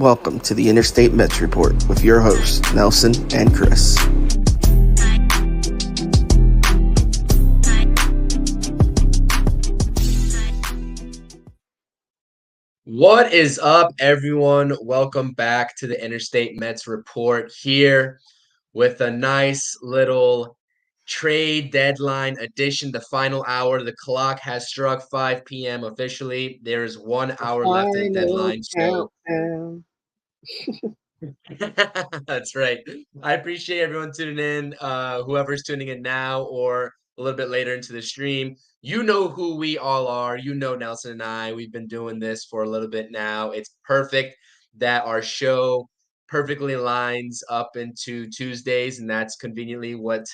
welcome to the Interstate Mets Report with your hosts, Nelson and Chris. What is up, everyone? Welcome back to the Interstate Mets Report here with a nice little trade deadline edition, the final hour. The clock has struck 5 p.m. officially. There is 1 hour left of the deadline. So that's right. I appreciate everyone tuning in. Whoever's tuning in now or a little bit later into the stream, you know who we all are. You know Nelson and I. We've been doing this for a little bit now. It's perfect that our show perfectly lines up into Tuesdays, and that's conveniently what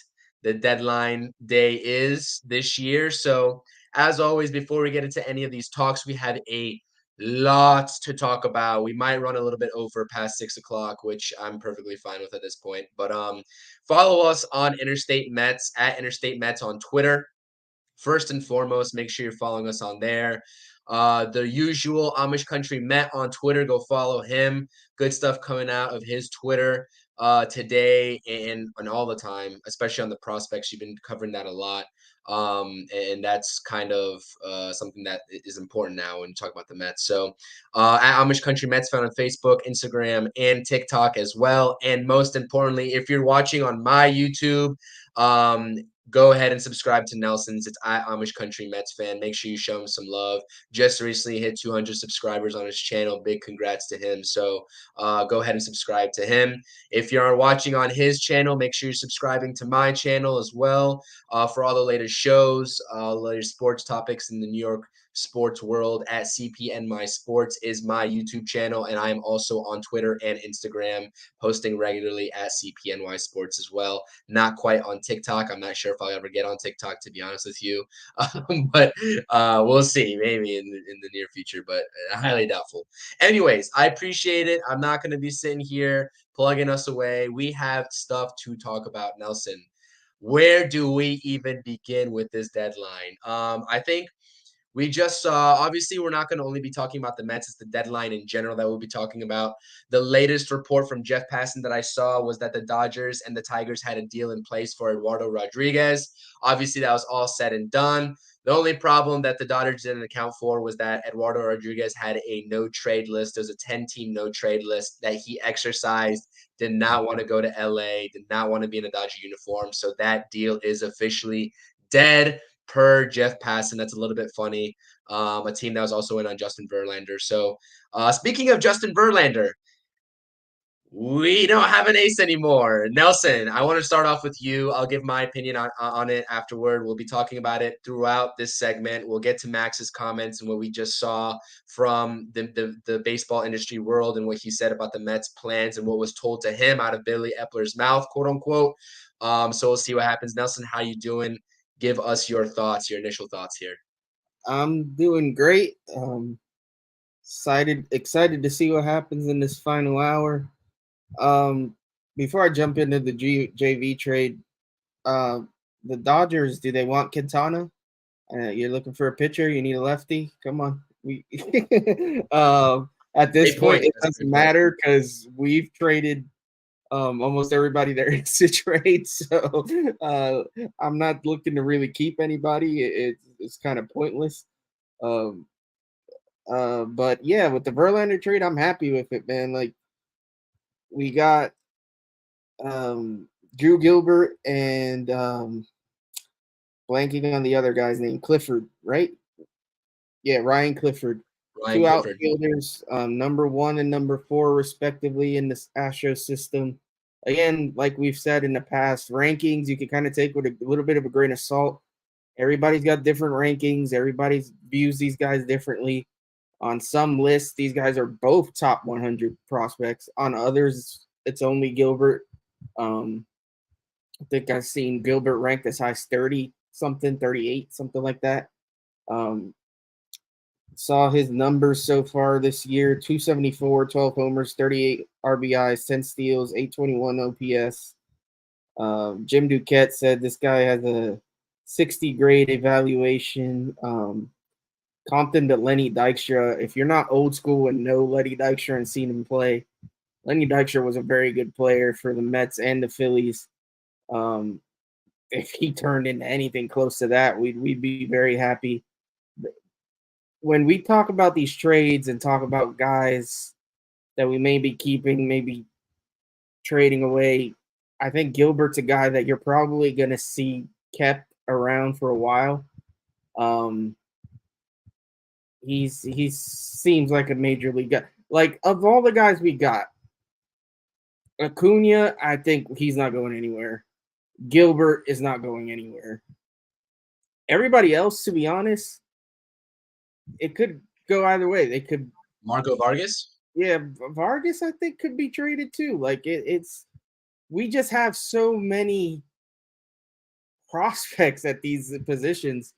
the deadline day is this year. So, as always, before we get into any of these talks, we have a lots to talk about. We might run a little bit over past 6 o'clock, which I'm perfectly fine with at this point. But follow us on Interstate Mets at Interstate Mets on Twitter. First and foremost, make sure you're following us on there. The usual Amish Country Met on Twitter. Go follow him. Good stuff coming out of his Twitter today and all the time, especially on the prospects. You've been covering that a lot. And that's kind of something that is important now when you talk about the Mets. So at Amish Country Mets found on Facebook, Instagram, and TikTok as well. And most importantly, if you're watching on my YouTube, go ahead and subscribe to Nelson's. It's at Amish Country Mets fan. Make sure you show him some love. Just recently hit 200 subscribers on his channel. Big congrats to him. So go ahead and subscribe to him. If you're watching on his channel, make sure you're subscribing to my channel as well for all the latest shows, latest sports topics in the New York sports world. At CPNYSports is my YouTube channel, and I am also on Twitter and Instagram, posting regularly at CPNYSports as well. Not quite on TikTok. I'm not sure if I'll ever get on TikTok, to be honest with you, but we'll see. Maybe in the near future, but highly doubtful. Anyways, I appreciate it. I'm not going to be sitting here plugging us away. We have stuff to talk about, Nelson. Where do we even begin with this deadline? I think we just saw, obviously, we're not going to only be talking about the Mets. It's the deadline in general that we'll be talking about. The latest report from Jeff Passan that I saw was that the Dodgers and the Tigers had a deal in place for Eduardo Rodriguez. Obviously, that was all said and done. The only problem that the Dodgers didn't account for was that Eduardo Rodriguez had a no-trade list. There was a 10-team no-trade list that he exercised, did not want to go to LA, did not want to be in a Dodger uniform. So that deal is officially dead per Jeff Passan. That's a little bit funny. A team that was also in on Justin Verlander. So speaking of Justin Verlander, we don't have an ace anymore. Nelson, I want to start off with you. I'll give my opinion on it afterward. We'll be talking about it throughout this segment. We'll get to Max's comments and what we just saw from the baseball industry world and what he said about the Mets plans and what was told to him out of Billy Epler's mouth, quote unquote. So we'll see what happens. Nelson, how you doing? Give us your thoughts, your initial thoughts here. I'm doing great. Excited to see what happens in this final hour. Before I jump into the JV trade, the Dodgers, do they want Quintana? You're looking for a pitcher. You need a lefty. Come on. We at this point, it doesn't matter because we've traded almost everybody there is to trade. So I'm not looking to really keep anybody. It's kind of pointless. But yeah, with the Verlander trade, I'm happy with it, man. Like we got Drew Gilbert and blanking on the other guy's name, Clifford, right? Yeah, Ryan Clifford. Two outfielders, number 1 and number 4, respectively, in this Astros system. Again, like we've said in the past, rankings you can kind of take with a little bit of a grain of salt. Everybody's got different rankings. Everybody views these guys differently. On some lists, these guys are both top 100 prospects. On others, it's only Gilbert. I think I've seen Gilbert ranked as high as 30-something, 38, something like that. Saw his numbers so far this year: 274, 12 homers, 38 RBIs, 10 steals, 821 OPS. Jim Duquette said this guy has a 60 grade evaluation. Compton to Lenny Dykstra. If you're not old school and know Lenny Dykstra and seen him play, Lenny Dykstra was a very good player for the Mets and the Phillies. If he turned into anything close to that, we'd be very happy. When we talk about these trades and talk about guys that we may be keeping, maybe trading away, I think Gilbert's a guy that you're probably going to see kept around for a while. He seems like a major league guy. Like, of all the guys we got, Acuna, I think he's not going anywhere. Gilbert is not going anywhere. Everybody else, to be honest, it could go either way. They could Marco Vargas. Yeah, Vargas, I think, could be traded too. Like it's we just have so many prospects at these positions,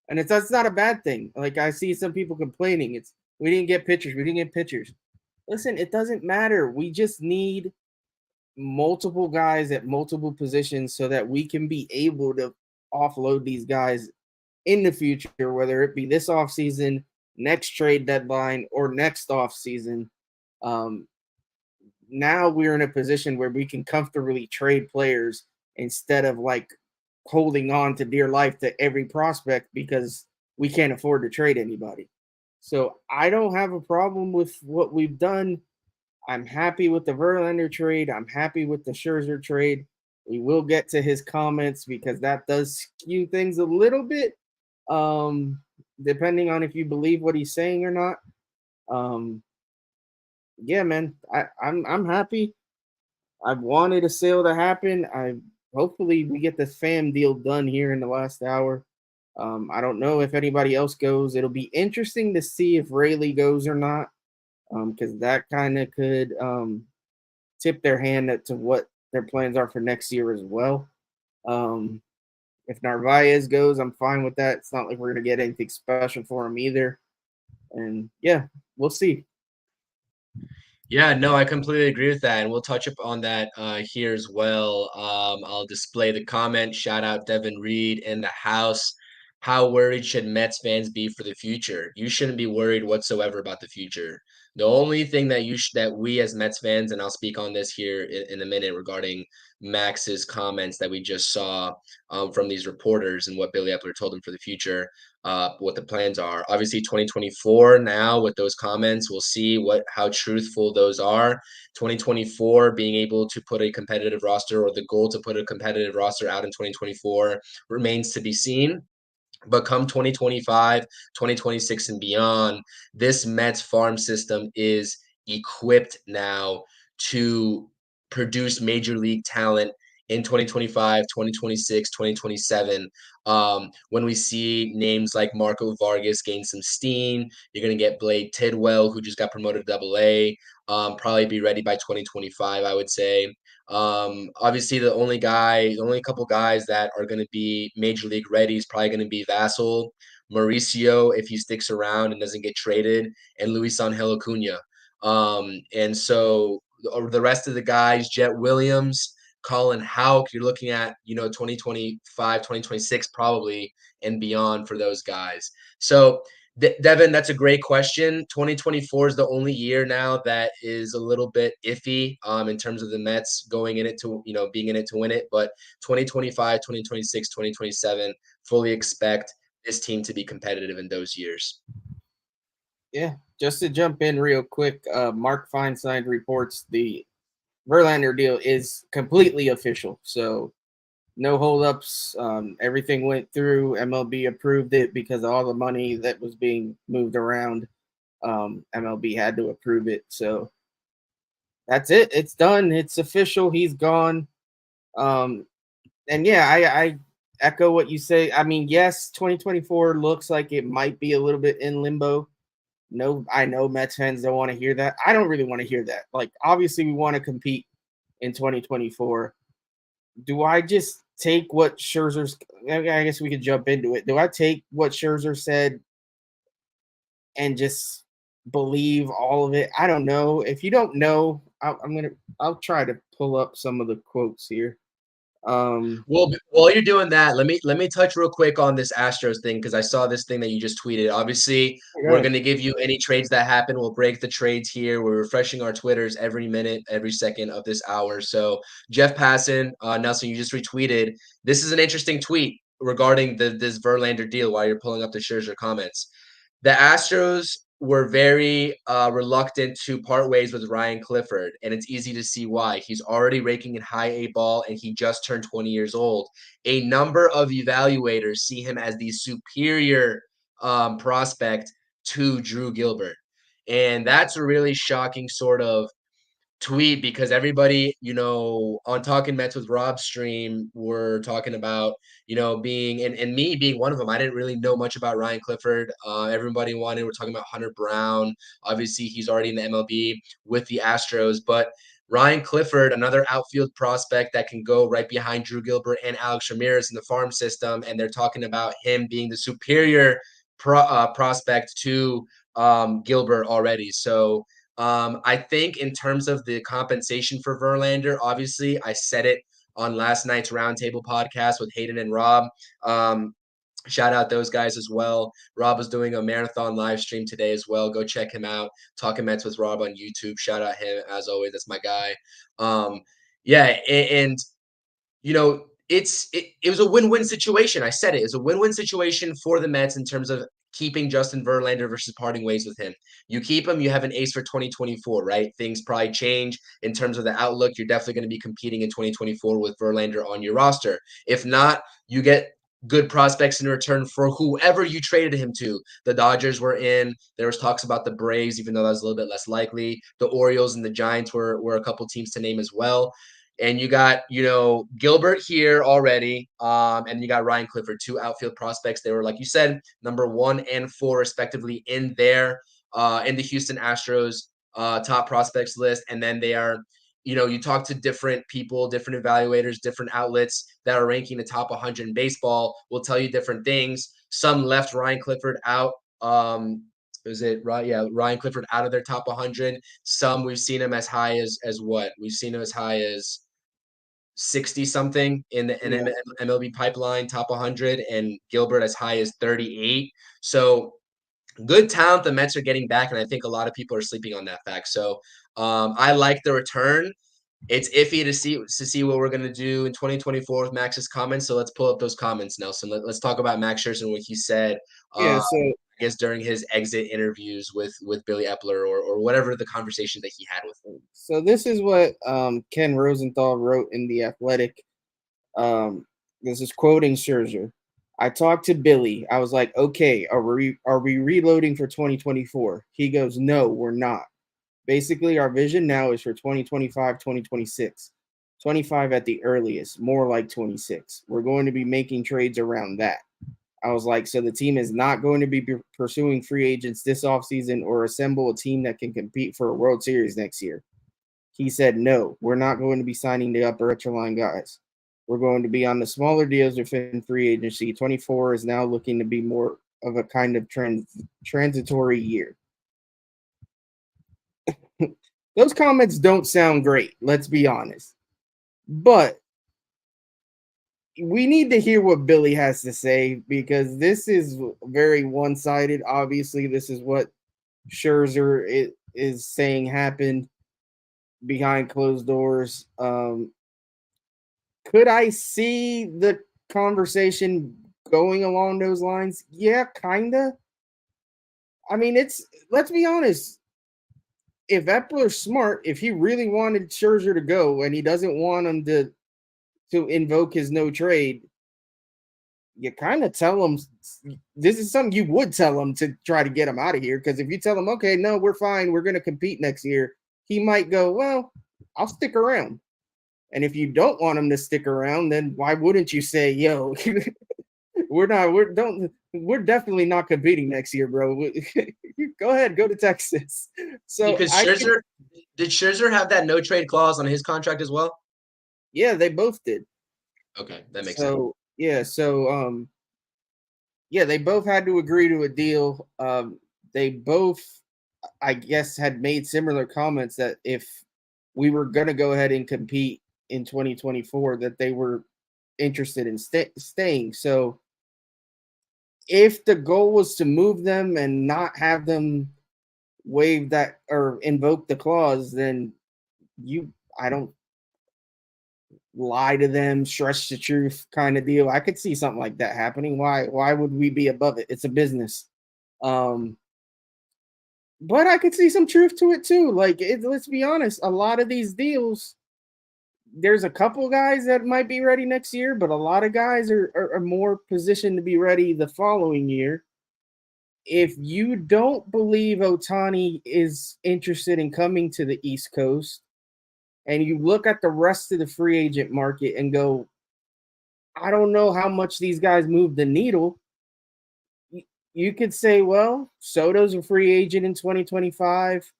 and that's not a bad thing. Like, I see some people complaining, it's we didn't get pitchers, we didn't get pitchers. Listen, it doesn't matter. We just need multiple guys at multiple positions so that we can be able to offload these guys in the future, whether it be this offseason, next trade deadline, or next offseason. Now we're in a position where we can comfortably trade players instead of like holding on to dear life to every prospect because we can't afford to trade anybody. So I don't have a problem with what we've done. I'm happy with the Verlander trade. I'm happy with the Scherzer trade. We will get to his comments because that does skew things a little bit, depending on if you believe what he's saying or not. Yeah, man, I'm happy. I've wanted a sale to happen. I hopefully we get this fam deal done here in the last hour. I don't know if anybody else goes. It'll be interesting to see if Rayleigh goes or not, because that kind of could tip their hand to what their plans are for next year as well. If Narvaez goes, I'm fine with that. It's not like we're gonna get anything special for him either. And yeah, we'll see. Yeah, no, I completely agree with that, and we'll touch up on that here as well. I'll display the comment. Shout out Devin Reed in the house. How worried should Mets fans be for the future? You shouldn't be worried whatsoever about the future. The only thing that we as Mets fans, and I'll speak on this here in a minute regarding Max's comments that we just saw from these reporters and what Billy Epler told him for the future, what the plans are. Obviously, 2024 now with those comments, we'll see how truthful those are. 2024 being able to put a competitive roster, or the goal to put a competitive roster out in 2024, remains to be seen. But come 2025, 2026 and beyond, this Mets farm system is equipped now to produce major league talent in 2025, 2026, 2027. When we see names like Marco Vargas gain some steam, you're going to get Blade Tidwell, who just got promoted to AA, probably be ready by 2025, I would say. Obviously, the only couple guys that are going to be major league ready is probably going to be Vassell, Mauricio, if he sticks around and doesn't get traded, and Luis Angel Acuna. And so the rest of the guys, Jet Williams, Colin Houck, you're looking at, 2025, 2026 probably and beyond for those guys. So Devin, that's a great question. 2024 is the only year now that is a little bit iffy in terms of the Mets going in it to, being in it to win it. But 2025, 2026, 2027, fully expect this team to be competitive in those years. Yeah, just to jump in real quick, Mark Feinside reports the Verlander deal is completely official. So no holdups. Everything went through. MLB approved it because of all the money that was being moved around. MLB had to approve it. So that's it. It's done. It's official. He's gone. And yeah, I echo what you say. I mean, yes, 2024 looks like it might be a little bit in limbo. No, I know Mets fans don't want to hear that. I don't really want to hear that. Like, obviously, we want to compete in 2024. Do I just take what Scherzer's? I guess we could jump into it. Do I take what Scherzer said and just believe all of it? I don't know. If you don't know, I'll try to pull up some of the quotes here. Well, while you're doing that, let me touch real quick on this Astros thing because I saw this thing that you just tweeted. Obviously, we're going to give you any trades that happen. We'll break the trades here. We're refreshing our Twitters every minute, every second of this hour. So Jeff Passan, Nelson, you just retweeted. This is an interesting tweet regarding this Verlander deal while you're pulling up the Scherzer comments. The Astros were very reluctant to part ways with Ryan Clifford, and it's easy to see why. He's already raking in high A ball, and he just turned 20 years old. A number of evaluators see him as the superior prospect to Drew Gilbert. And that's a really shocking sort of tweet because everybody, on Talking Mets with Rob stream, were talking about, being and me being one of them. I didn't really know much about Ryan Clifford. We're talking about Hunter Brown. Obviously, he's already in the MLB with the Astros, but Ryan Clifford, another outfield prospect that can go right behind Drew Gilbert and Alex Ramirez in the farm system. And they're talking about him being the superior prospect to Gilbert already. So, I think in terms of the compensation for Verlander, obviously, I said it on last night's Roundtable podcast with Hayden and Rob. Shout out those guys as well. Rob was doing a marathon live stream today as well. Go check him out. Talking Mets with Rob on YouTube. Shout out him as always. That's my guy. Yeah, and it was a win-win situation. I said it. It was a win-win situation for the Mets in terms of keeping Justin Verlander versus parting ways with him. You keep him, you have an ace for 2024, right? Things probably change in terms of the outlook. You're definitely going to be competing in 2024 with Verlander on your roster. If not, you get good prospects in return for whoever you traded him to. The Dodgers were in. There was talks about the Braves, even though that was a little bit less likely. The Orioles and the Giants were a couple teams to name as well. And you got, Gilbert here already, and you got Ryan Clifford, two outfield prospects. They were, like you said, number 1 and 4 respectively in the Houston Astros top prospects list. And then they are, you talk to different people, different evaluators, different outlets that are ranking the top 100 in baseball will tell you different things. Some left Ryan Clifford out. Is it right? Yeah, Ryan Clifford out of their top 100. Some we've seen him as high as what? We've seen him as high as 60 something in the MLB pipeline, top 100, and Gilbert as high as 38. So good talent the Mets are getting back, and I think a lot of people are sleeping on that fact. So I like the return. It's iffy to see what we're gonna do in 2024 with Max's comments. So let's pull up those comments, Nelson. Let's talk about Max Scherzer and what he said. I guess during his exit interviews with Billy Epler or whatever the conversation that he had with him. So this is what Ken Rosenthal wrote in The Athletic. This is quoting Scherzer. I talked to Billy. I was like, okay, are we reloading for 2024? He goes, no, we're not. Basically, our vision now is for 2025, 2026. 25 at the earliest, more like 26. We're going to be making trades around that. I was like, so the team is not going to be pursuing free agents this offseason or assemble a team that can compete for a World Series next year. He said, no, we're not going to be signing the upper echelon guys. We're going to be on the smaller deals within free agency. 24 is now looking to be more of a kind of transitory year. Those comments don't sound great, let's be honest. But we need to hear what Billy has to say because this is very one-sided. Obviously, this is what Scherzer is saying happened behind closed doors. Could I see the conversation going along those lines? Yeah, kind of. I mean, let's be honest. If Epler's smart, if he really wanted Scherzer to go and he doesn't want him to invoke his no trade, you kind of tell him this is something you would tell him to try to get him out of here. Because if you tell him, okay, no, we're fine, we're going to compete next year, he might go, well, I'll stick around. And if you don't want him to stick around, then why wouldn't you say, yo, we're definitely not competing next year, bro. Go ahead, go to Texas. So because did Scherzer have that no trade clause on his contract as well? Yeah, they both did. Okay, that makes sense. Yeah, they both had to agree to a deal. They both, I guess, had made similar comments that if we were gonna go ahead and compete, in 2024 that they were interested in staying. So if the goal was to move them and not have them waive that or invoke the clause, then I don't lie to them, stretch the truth kind of deal. I could see something like that happening. Why would we be above it? It's a business. Um, but I could see some truth to it too. Like let's be honest, a lot of these deals, there's a couple guys that might be ready next year, but a lot of guys are more positioned to be ready the following year. If you don't believe Otani is interested in coming to the East Coast, and you look at the rest of the free agent market and go, I don't know how much these guys move the needle. You could say, well, Soto's a free agent in 2025.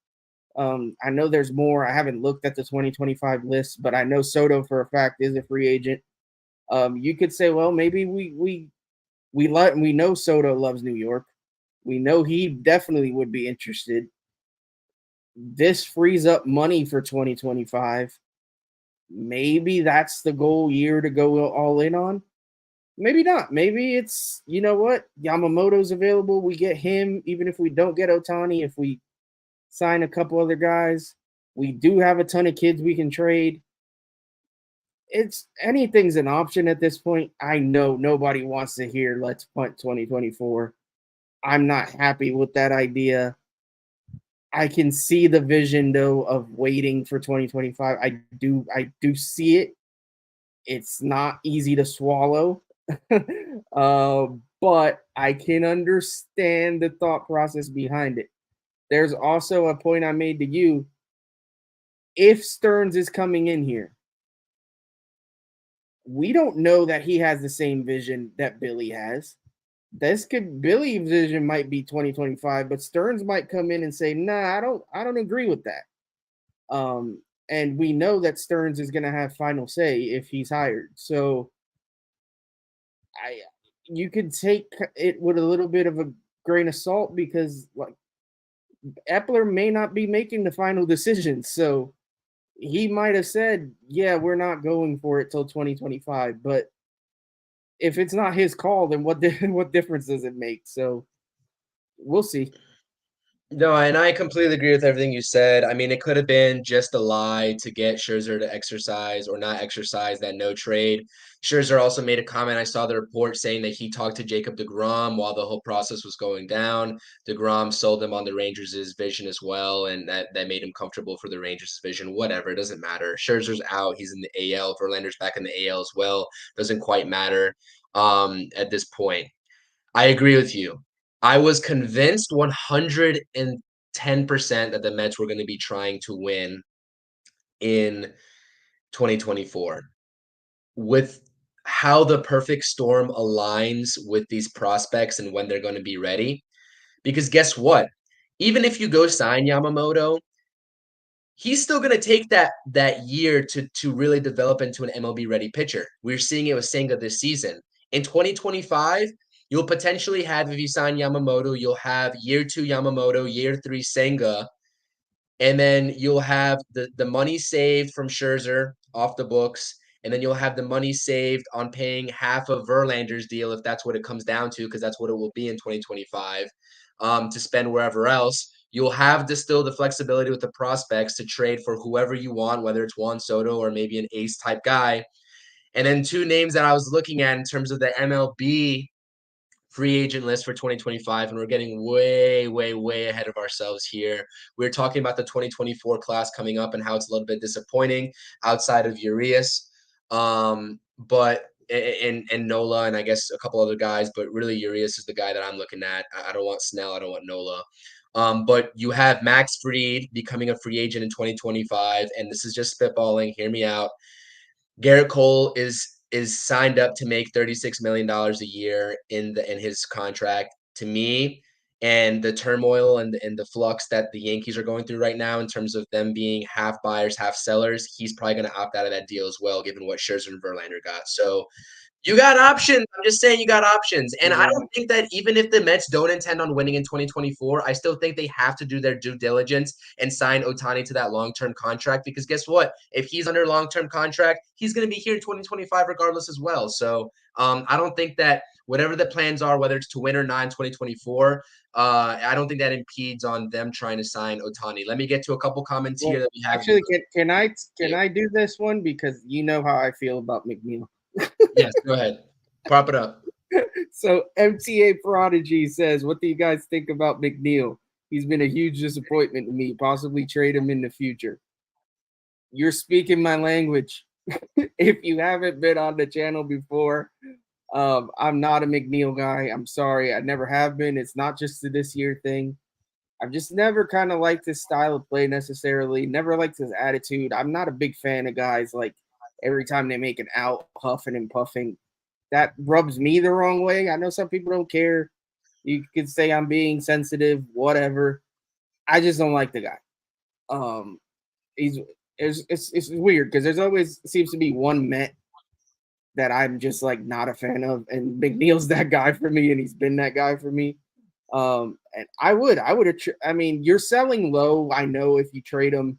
I know there's more. I haven't looked at the 2025 list, but I know Soto for a fact is a free agent. You could say, well, maybe we know Soto loves New York. We know he definitely would be interested. This frees up money for 2025. Maybe that's the goal year to go all in on. Maybe not. Maybe it's, you know what? Yamamoto's available. We get him, even if we don't get Otani, if we sign a couple other guys. We do have a ton of kids we can trade. It's anything's an option at this point. I know nobody wants to hear let's punt 2024. I'm not happy with that idea. I can see the vision though of waiting for 2025. I do see it. It's not easy to swallow. But I can understand the thought process behind it. There's also a point I made to you. If Stearns is coming in here, we don't know that he has the same vision that Billy has. Billy's vision might be 2025, but Stearns might come in and say, "Nah, I don't agree with that." And we know that Stearns is going to have final say if he's hired. So you could take it with a little bit of a grain of salt because like Epler may not be making the final decision. So he might have said, yeah, we're not going for it till 2025. But if it's not his call, then what difference does it make? So we'll see. No, and I completely agree with everything you said. I mean, it could have been just a lie to get Scherzer to exercise or not exercise that no trade. Scherzer also made a comment. I saw the report saying that he talked to Jacob deGrom while the whole process was going down. DeGrom sold him on the Rangers' vision as well, and that made him comfortable for the Rangers' vision. Whatever, it doesn't matter. Scherzer's out. He's in the AL. Verlander's back in the AL as well. Doesn't quite matter at this point. I agree with you. I was convinced 110% that the Mets were going to be trying to win in 2024. With how the perfect storm aligns with these prospects and when they're going to be ready. Because guess what? Even if you go sign Yamamoto, he's still going to take that year to really develop into an MLB ready pitcher. We're seeing it with Senga this season. In 2025, you'll potentially have, if you sign Yamamoto, you'll have year 2 Yamamoto, year 3 Senga, and then you'll have the money saved from Scherzer off the books, and then you'll have the money saved on paying half of Verlander's deal if that's what it comes down to, because that's what it will be in 2025, to spend wherever else. You'll have still the flexibility with the prospects to trade for whoever you want, whether it's Juan Soto or maybe an ace type guy. And then two names that I was looking at in terms of the MLB free agent list for 2025, and we're getting way, way, way ahead of ourselves here. We're talking about the 2024 class coming up and how it's a little bit disappointing outside of Urias, but and Nola, and I guess a couple other guys, but really Urias is the guy that I'm looking at. I don't want Snell, I don't want Nola. But you have Max Fried becoming a free agent in 2025, and this is just spitballing. Hear me out. Garrett Cole is signed up to make $36 million a year in his contract. To me, and the turmoil and the flux that the Yankees are going through right now in terms of them being half buyers, half sellers, he's probably going to opt out of that deal as well, given what Scherzer and Verlander got. So You got options. I'm just saying you got options. And I Yeah. don't think that even if the Mets don't intend on winning in 2024, I still think they have to do their due diligence and sign Ohtani to that long-term contract because guess what? If he's under long-term contract, he's going to be here in 2025 regardless as well. So I don't think that whatever the plans are, whether it's to win or not in 2024, I don't think that impedes on them trying to sign Ohtani. Let me get to a couple comments Well, here that we have. actually, can I do this one because you know how I feel about McNeil. Yes, go ahead. Prop it up. So MTA Prodigy says, "What do you guys think about McNeil? He's been a huge disappointment to me. Possibly trade him in the future." You're speaking my language. If you haven't been on the channel before, I'm not a McNeil guy. I'm sorry, I never have been. It's not just a this year thing. I've just never kind of liked his style of play necessarily. Never liked his attitude. I'm not a big fan of guys like every time they make an out, huffing and puffing. That rubs me the wrong way. I know some people don't care. You could say I'm being sensitive, whatever. I just don't like the guy. Um, he's it's weird because there's always seems to be one Met that I'm just like not a fan of, and McNeil's that guy for me, and he's been that guy for me. And I would, I mean, you're selling low. I know if you trade him,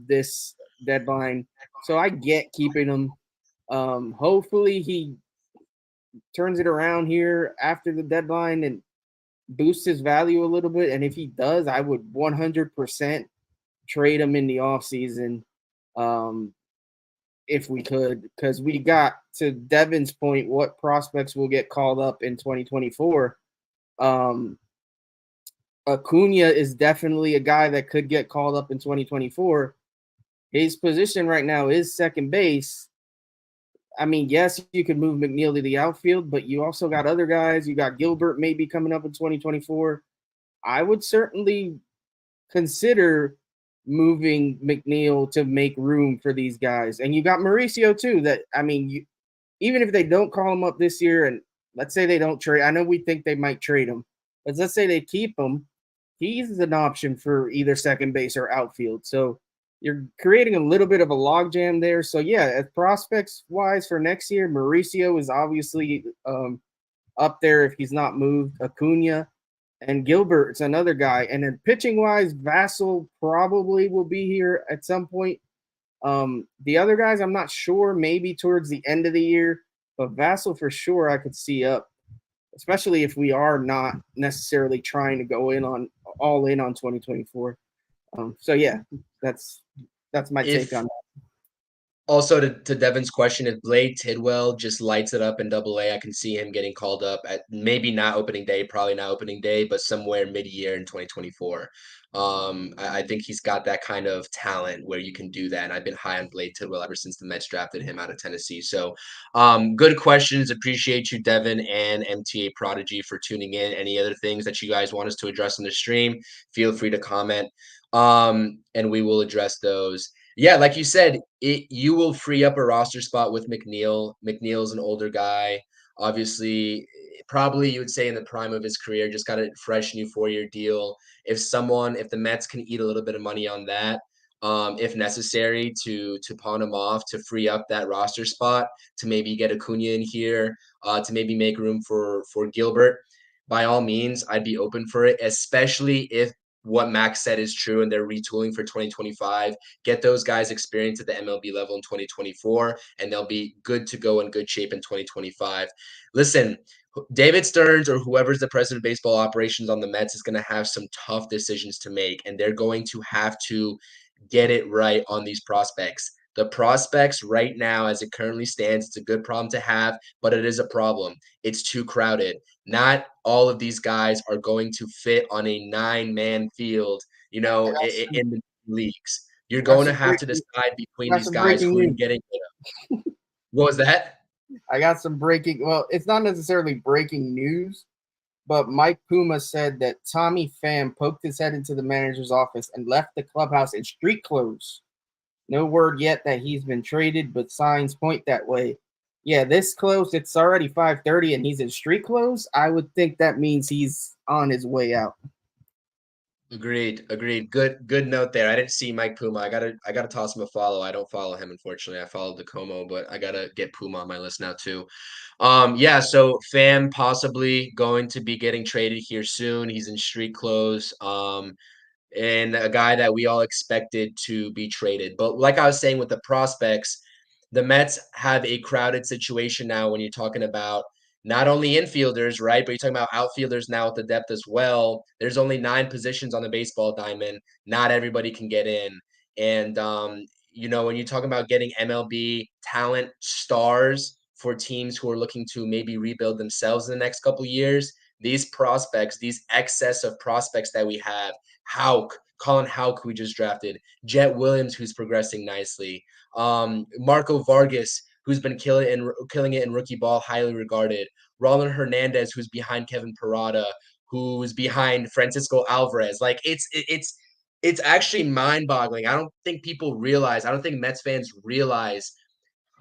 this deadline, so I get keeping him. Hopefully he turns it around here after the deadline and boosts his value a little bit. And if he does, I would 100% trade him in the offseason. If we could, because we got to Devin's point, what prospects will get called up in 2024. Acuna is definitely a guy that could get called up in 2024. His position right now is second base. I mean, yes, you could move McNeil to the outfield, but you also got other guys. You got Gilbert maybe coming up in 2024. I would certainly consider moving McNeil to make room for these guys. And you got Mauricio too. That I mean, even if they don't call him up this year, and let's say they don't trade, I know we think they might trade him, but let's say they keep him. He's an option for either second base or outfield. So you're creating a little bit of a logjam there. So yeah, as prospects wise for next year, Mauricio is obviously up there if he's not moved. Acuna and Gilbert's another guy. And then pitching wise, Vassell probably will be here at some point. The other guys, I'm not sure, maybe towards the end of the year, but Vassell for sure I could see up, especially if we are not necessarily trying to go in on all in on 2024. So yeah, that's my take on that. Also, to Devin's question, if Blade Tidwell just lights it up in Double-A, I can see him getting called up at maybe not opening day, probably not opening day, but somewhere mid-year in 2024. I think he's got that kind of talent where you can do that. And I've been high on Blade Tidwell ever since the Mets drafted him out of Tennessee. So, good questions. Appreciate you, Devin and MTA Prodigy, for tuning in. Any other things that you guys want us to address on the stream, feel free to comment, and we will address those. Yeah, like you said, you will free up a roster spot with McNeil. McNeil's an older guy. Obviously, probably you would say in the prime of his career, just got a fresh new 4-year deal. If the Mets can eat a little bit of money on that, if necessary, to pawn him off to free up that roster spot, to maybe get Acuna in here, to maybe make room for Gilbert, by all means, I'd be open for it, especially if what Max said is true and they're retooling for 2025. Get those guys experience at the MLB level in 2024, and they'll be good to go in good shape in 2025. Listen, David Stearns or whoever's the president of baseball operations on the Mets is going to have some tough decisions to make, and they're going to have to get it right on these prospects. The prospects right now, as it currently stands, it's a good problem to have, but it is a problem. It's too crowded. Not all of these guys are going to fit on a 9-man field, in the leagues. You're going to have to decide between these guys who you're getting. What was that? I got some breaking. Well, it's not necessarily breaking news, but Mike Puma said that Tommy Pham poked his head into the manager's office and left the clubhouse in street clothes. No word yet that he's been traded, but signs point that way. Yeah, this close, it's already 5:30 and he's in street clothes. I would think that means he's on his way out. Agreed. Agreed. Good note there. I didn't see Mike Puma. I gotta toss him a follow. I don't follow him, unfortunately. I followed the Como, but I gotta get Puma on my list now too. Yeah, so Fam possibly going to be getting traded here soon. He's in street clothes. And a guy that we all expected to be traded. But like I was saying with the prospects, the Mets have a crowded situation now when you're talking about not only infielders, right? But you're talking about outfielders now with the depth as well. There's only 9 positions on the baseball diamond. Not everybody can get in. And when you're talking about getting MLB talent stars for teams who are looking to maybe rebuild themselves in the next couple years, these prospects, these excess of prospects that we have, Colin Houck, who we just drafted, Jet Williams, who's progressing nicely, Marco Vargas, who's been killing it in rookie ball, highly regarded, Roland Hernandez, who's behind Kevin Parada, who's behind Francisco Alvarez. Like it's actually mind-boggling. I don't think people realize. I don't think Mets fans realize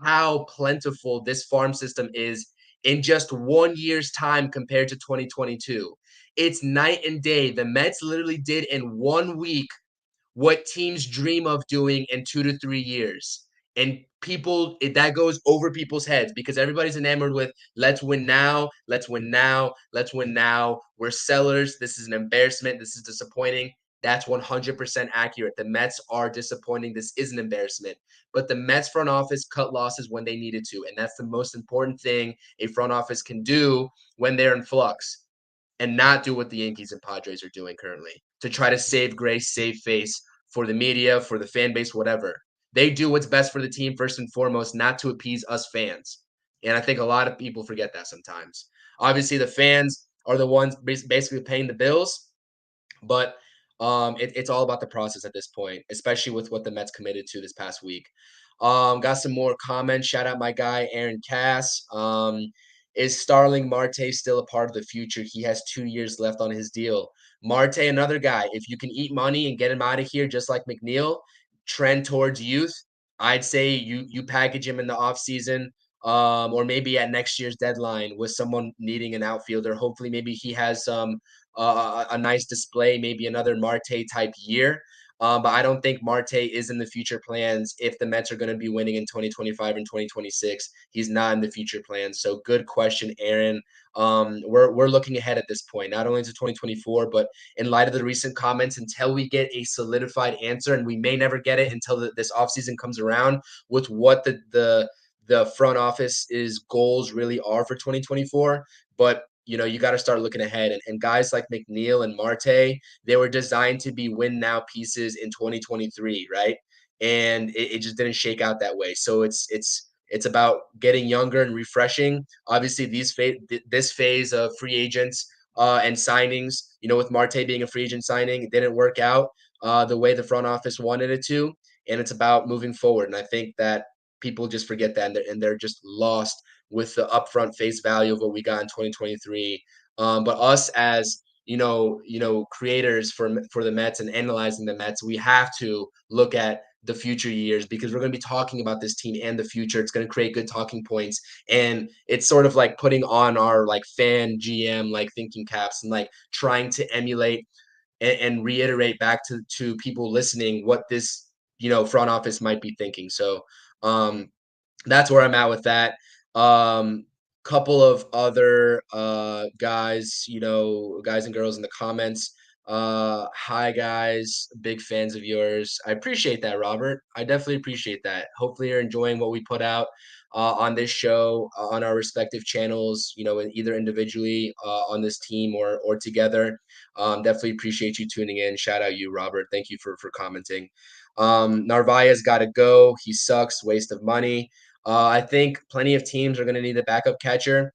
how plentiful this farm system is in just 1 year's time compared to 2022. It's night and day. The Mets literally did in 1 week what teams dream of doing in 2 to 3 years. And that goes over people's heads because everybody's enamored with let's win now, let's win now, let's win now. We're sellers. This is an embarrassment. This is disappointing. That's 100% accurate. The Mets are disappointing. This is an embarrassment. But the Mets front office cut losses when they needed to. And that's the most important thing a front office can do when they're in flux and not do what the Yankees and Padres are doing currently to try to save grace, save face for the media, for the fan base, whatever. They do what's best for the team first and foremost, not to appease us fans. And I think a lot of people forget that sometimes. Obviously, the fans are the ones basically paying the bills, but it's all about the process at this point, especially with what the Mets committed to this past week. Got some more comments. Shout out my guy Aaron Cass. Is Starling Marte still a part of the future? He has 2 years left on his deal. Marte, another guy. If you can eat money and get him out of here, just like McNeil, trend towards youth. I'd say you package him in the offseason, or maybe at next year's deadline with someone needing an outfielder. Hopefully, maybe he has a nice display, maybe another Marte type year. But I don't think Marte is in the future plans if the Mets are going to be winning in 2025 and 2026. He's not in the future plans. So good question, Aaron. We're looking ahead at this point, not only to 2024, but in light of the recent comments, until we get a solidified answer, and we may never get it until this offseason comes around with what the front office's goals really are for 2024. But you got to start looking ahead. And guys like McNeil and Marte, they were designed to be win now pieces in 2023, right? And it just didn't shake out that way. So it's about getting younger and refreshing. Obviously, this phase of free agents and signings, with Marte being a free agent signing, it didn't work out the way the front office wanted it to. And it's about moving forward. And I think that people just forget that, and they're just lost with the upfront face value of what we got in 2023. But us as creators for the Mets and analyzing the Mets, we have to look at the future years because we're going to be talking about this team and the future. It's going to create good talking points, and it's sort of like putting on our like fan GM like thinking caps and like trying to emulate and reiterate back to people listening what this front office might be thinking. So that's where I'm at with that. Couple of other guys, guys and girls in the comments. Hi guys, big fans of yours. I appreciate that, Robert. I definitely appreciate that. Hopefully you're enjoying what we put out on this show on our respective channels, either individually on this team or together. Definitely appreciate you tuning in. Shout out you, Robert. Thank you for commenting. Narvaez's got to go. He sucks. Waste of money. I think plenty of teams are going to need a backup catcher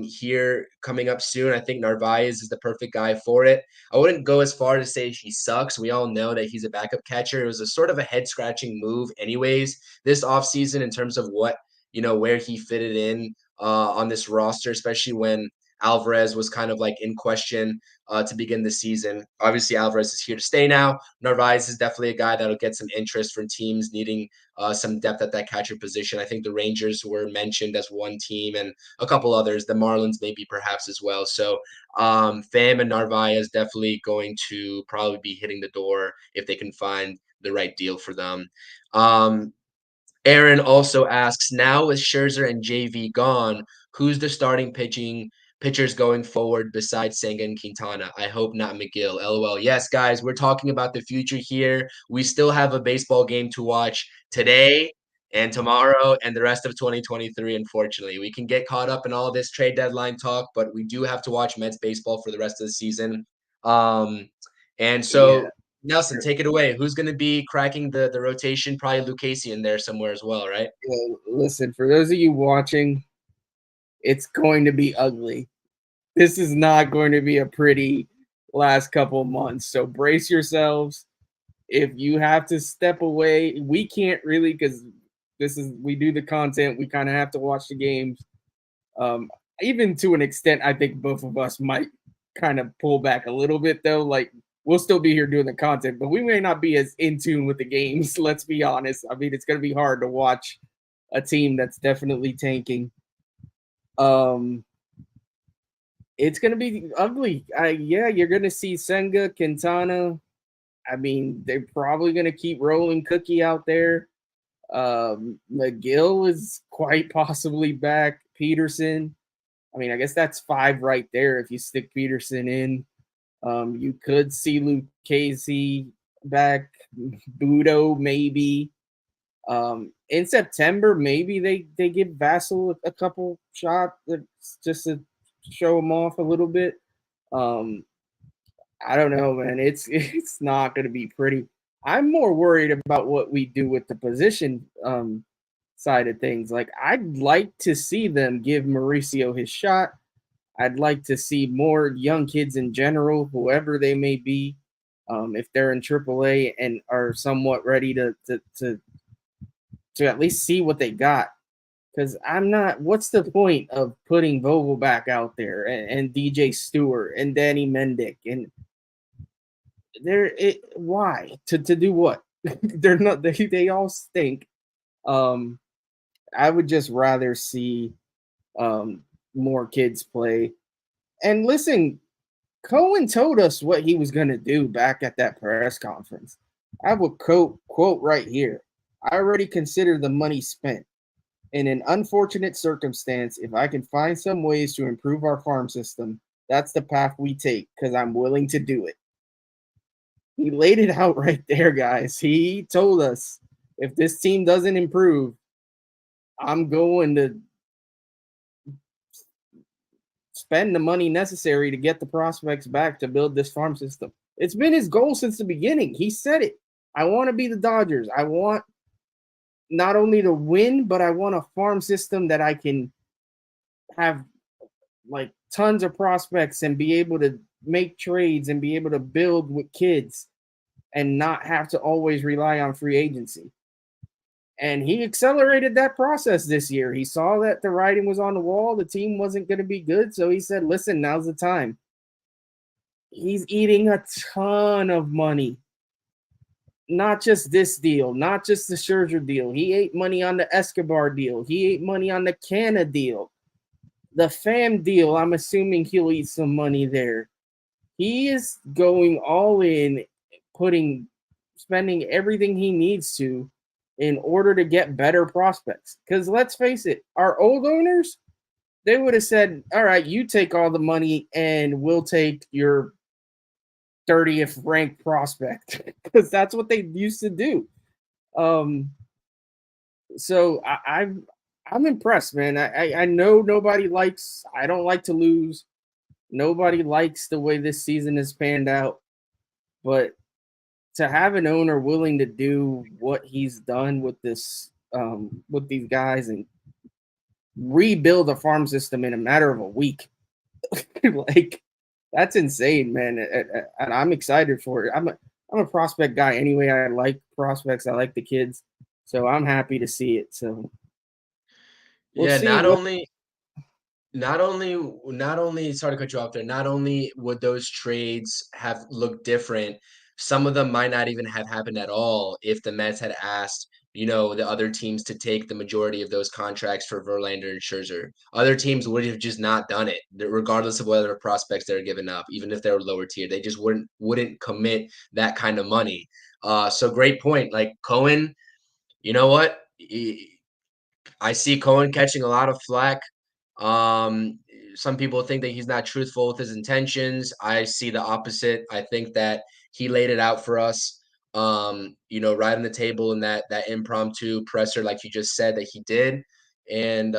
here coming up soon. I think Narvaez is the perfect guy for it. I wouldn't go as far to say he sucks. We all know that he's a backup catcher. It was a sort of a head-scratching move anyways this offseason in terms of what, where he fitted in on this roster, especially when Alvarez was kind of like in question to begin the season. Obviously, Alvarez is here to stay now. Narvaez is definitely a guy that'll get some interest from teams needing some depth at that catcher position. I think the Rangers were mentioned as one team, and a couple others. The Marlins maybe perhaps as well. So Pham and Narvaez definitely going to probably be hitting the door if they can find the right deal for them. Aaron also asks, now with Scherzer and JV gone, who's the starting pitchers going forward besides Senga and Quintana? I hope not McGill. LOL. Yes, guys, we're talking about the future here. We still have a baseball game to watch today and tomorrow and the rest of 2023, unfortunately. We can get caught up in all this trade deadline talk, but we do have to watch Mets baseball for the rest of the season. And Yeah. so Nelson, take it away. Who's going to be cracking the rotation? Probably Lucchesi in there somewhere as well, right? Yeah, listen, for those of you watching, it's going to be ugly. This is not going to be a pretty last couple months. So brace yourselves. If you have to step away, we can't really, because we do the content. We kind of have to watch the games. Even to an extent, I think both of us might kind of pull back a little bit, though. Like, we'll still be here doing the content, but we may not be as in tune with the games. Let's be honest. I mean, it's going to be hard to watch a team that's definitely tanking. It's going to be ugly. Yeah, you're going to see Senga, Quintana. I mean, they're probably going to keep rolling Cookie out there. McGill is quite possibly back. Peterson. I mean, I guess that's 5 right there if you stick Peterson in. You could see Lucchesi back. Budo maybe. In September, maybe they give Vassell a couple shots just to show him off a little bit. I don't know, man. It's not going to be pretty. I'm more worried about what we do with the position side of things. Like, I'd like to see them give Mauricio his shot. I'd like to see more young kids in general, whoever they may be, if they're in AAA and are somewhat ready to at least see what they got. Because I'm not. What's the point of putting Vogel back out there and DJ Stewart and Danny Mendick and why to do what? They're not. They all stink. I would just rather see more kids play. And listen, Cohen told us what he was going to do back at that press conference. I have a quote right here. I already consider the money spent. In an unfortunate circumstance, if I can find some ways to improve our farm system, that's the path we take because I'm willing to do it. He laid it out right there, guys. He told us if this team doesn't improve, I'm going to spend the money necessary to get the prospects back to build this farm system. It's been his goal since the beginning. He said it. I want to be the Dodgers. I want not only to win, but I want a farm system that I can have like tons of prospects and be able to make trades and be able to build with kids and not have to always rely on free agency. And he accelerated that process this year. He saw that the writing was on the wall. The team wasn't going to be good. So he said, listen, now's the time. He's eating a ton of money. Not just this deal, not just the Scherzer deal. He ate money on the Escobar deal. He ate money on the Canna deal. The Pham deal, I'm assuming he'll eat some money there. He is going all in, spending everything he needs to in order to get better prospects. Because let's face it, our old owners, they would have said, all right, you take all the money and we'll take your 30th ranked prospect because that's what they used to do. So I'm impressed, man. I know I don't like to lose. Nobody likes the way this season has panned out, but to have an owner willing to do what he's done with this, with these guys and rebuild a farm system in a matter of a week, like, that's insane, man. And I'm excited for it. I'm a prospect guy anyway. I like prospects. I like the kids. So I'm happy to see it. So we'll see. Not only sorry to cut you off there, not only would those trades have looked different, some of them might not even have happened at all if the Mets had asked, the other teams to take the majority of those contracts for Verlander and Scherzer. Other teams would have just not done it, regardless of whether prospects they're giving up, even if they were lower tier. They just wouldn't commit that kind of money. So great point. Like Cohen, you know what? I see Cohen catching a lot of flack. Um, some people think that he's not truthful with his intentions. I see the opposite. I think that he laid it out for us, right on the table in that impromptu presser, like you just said that he did. And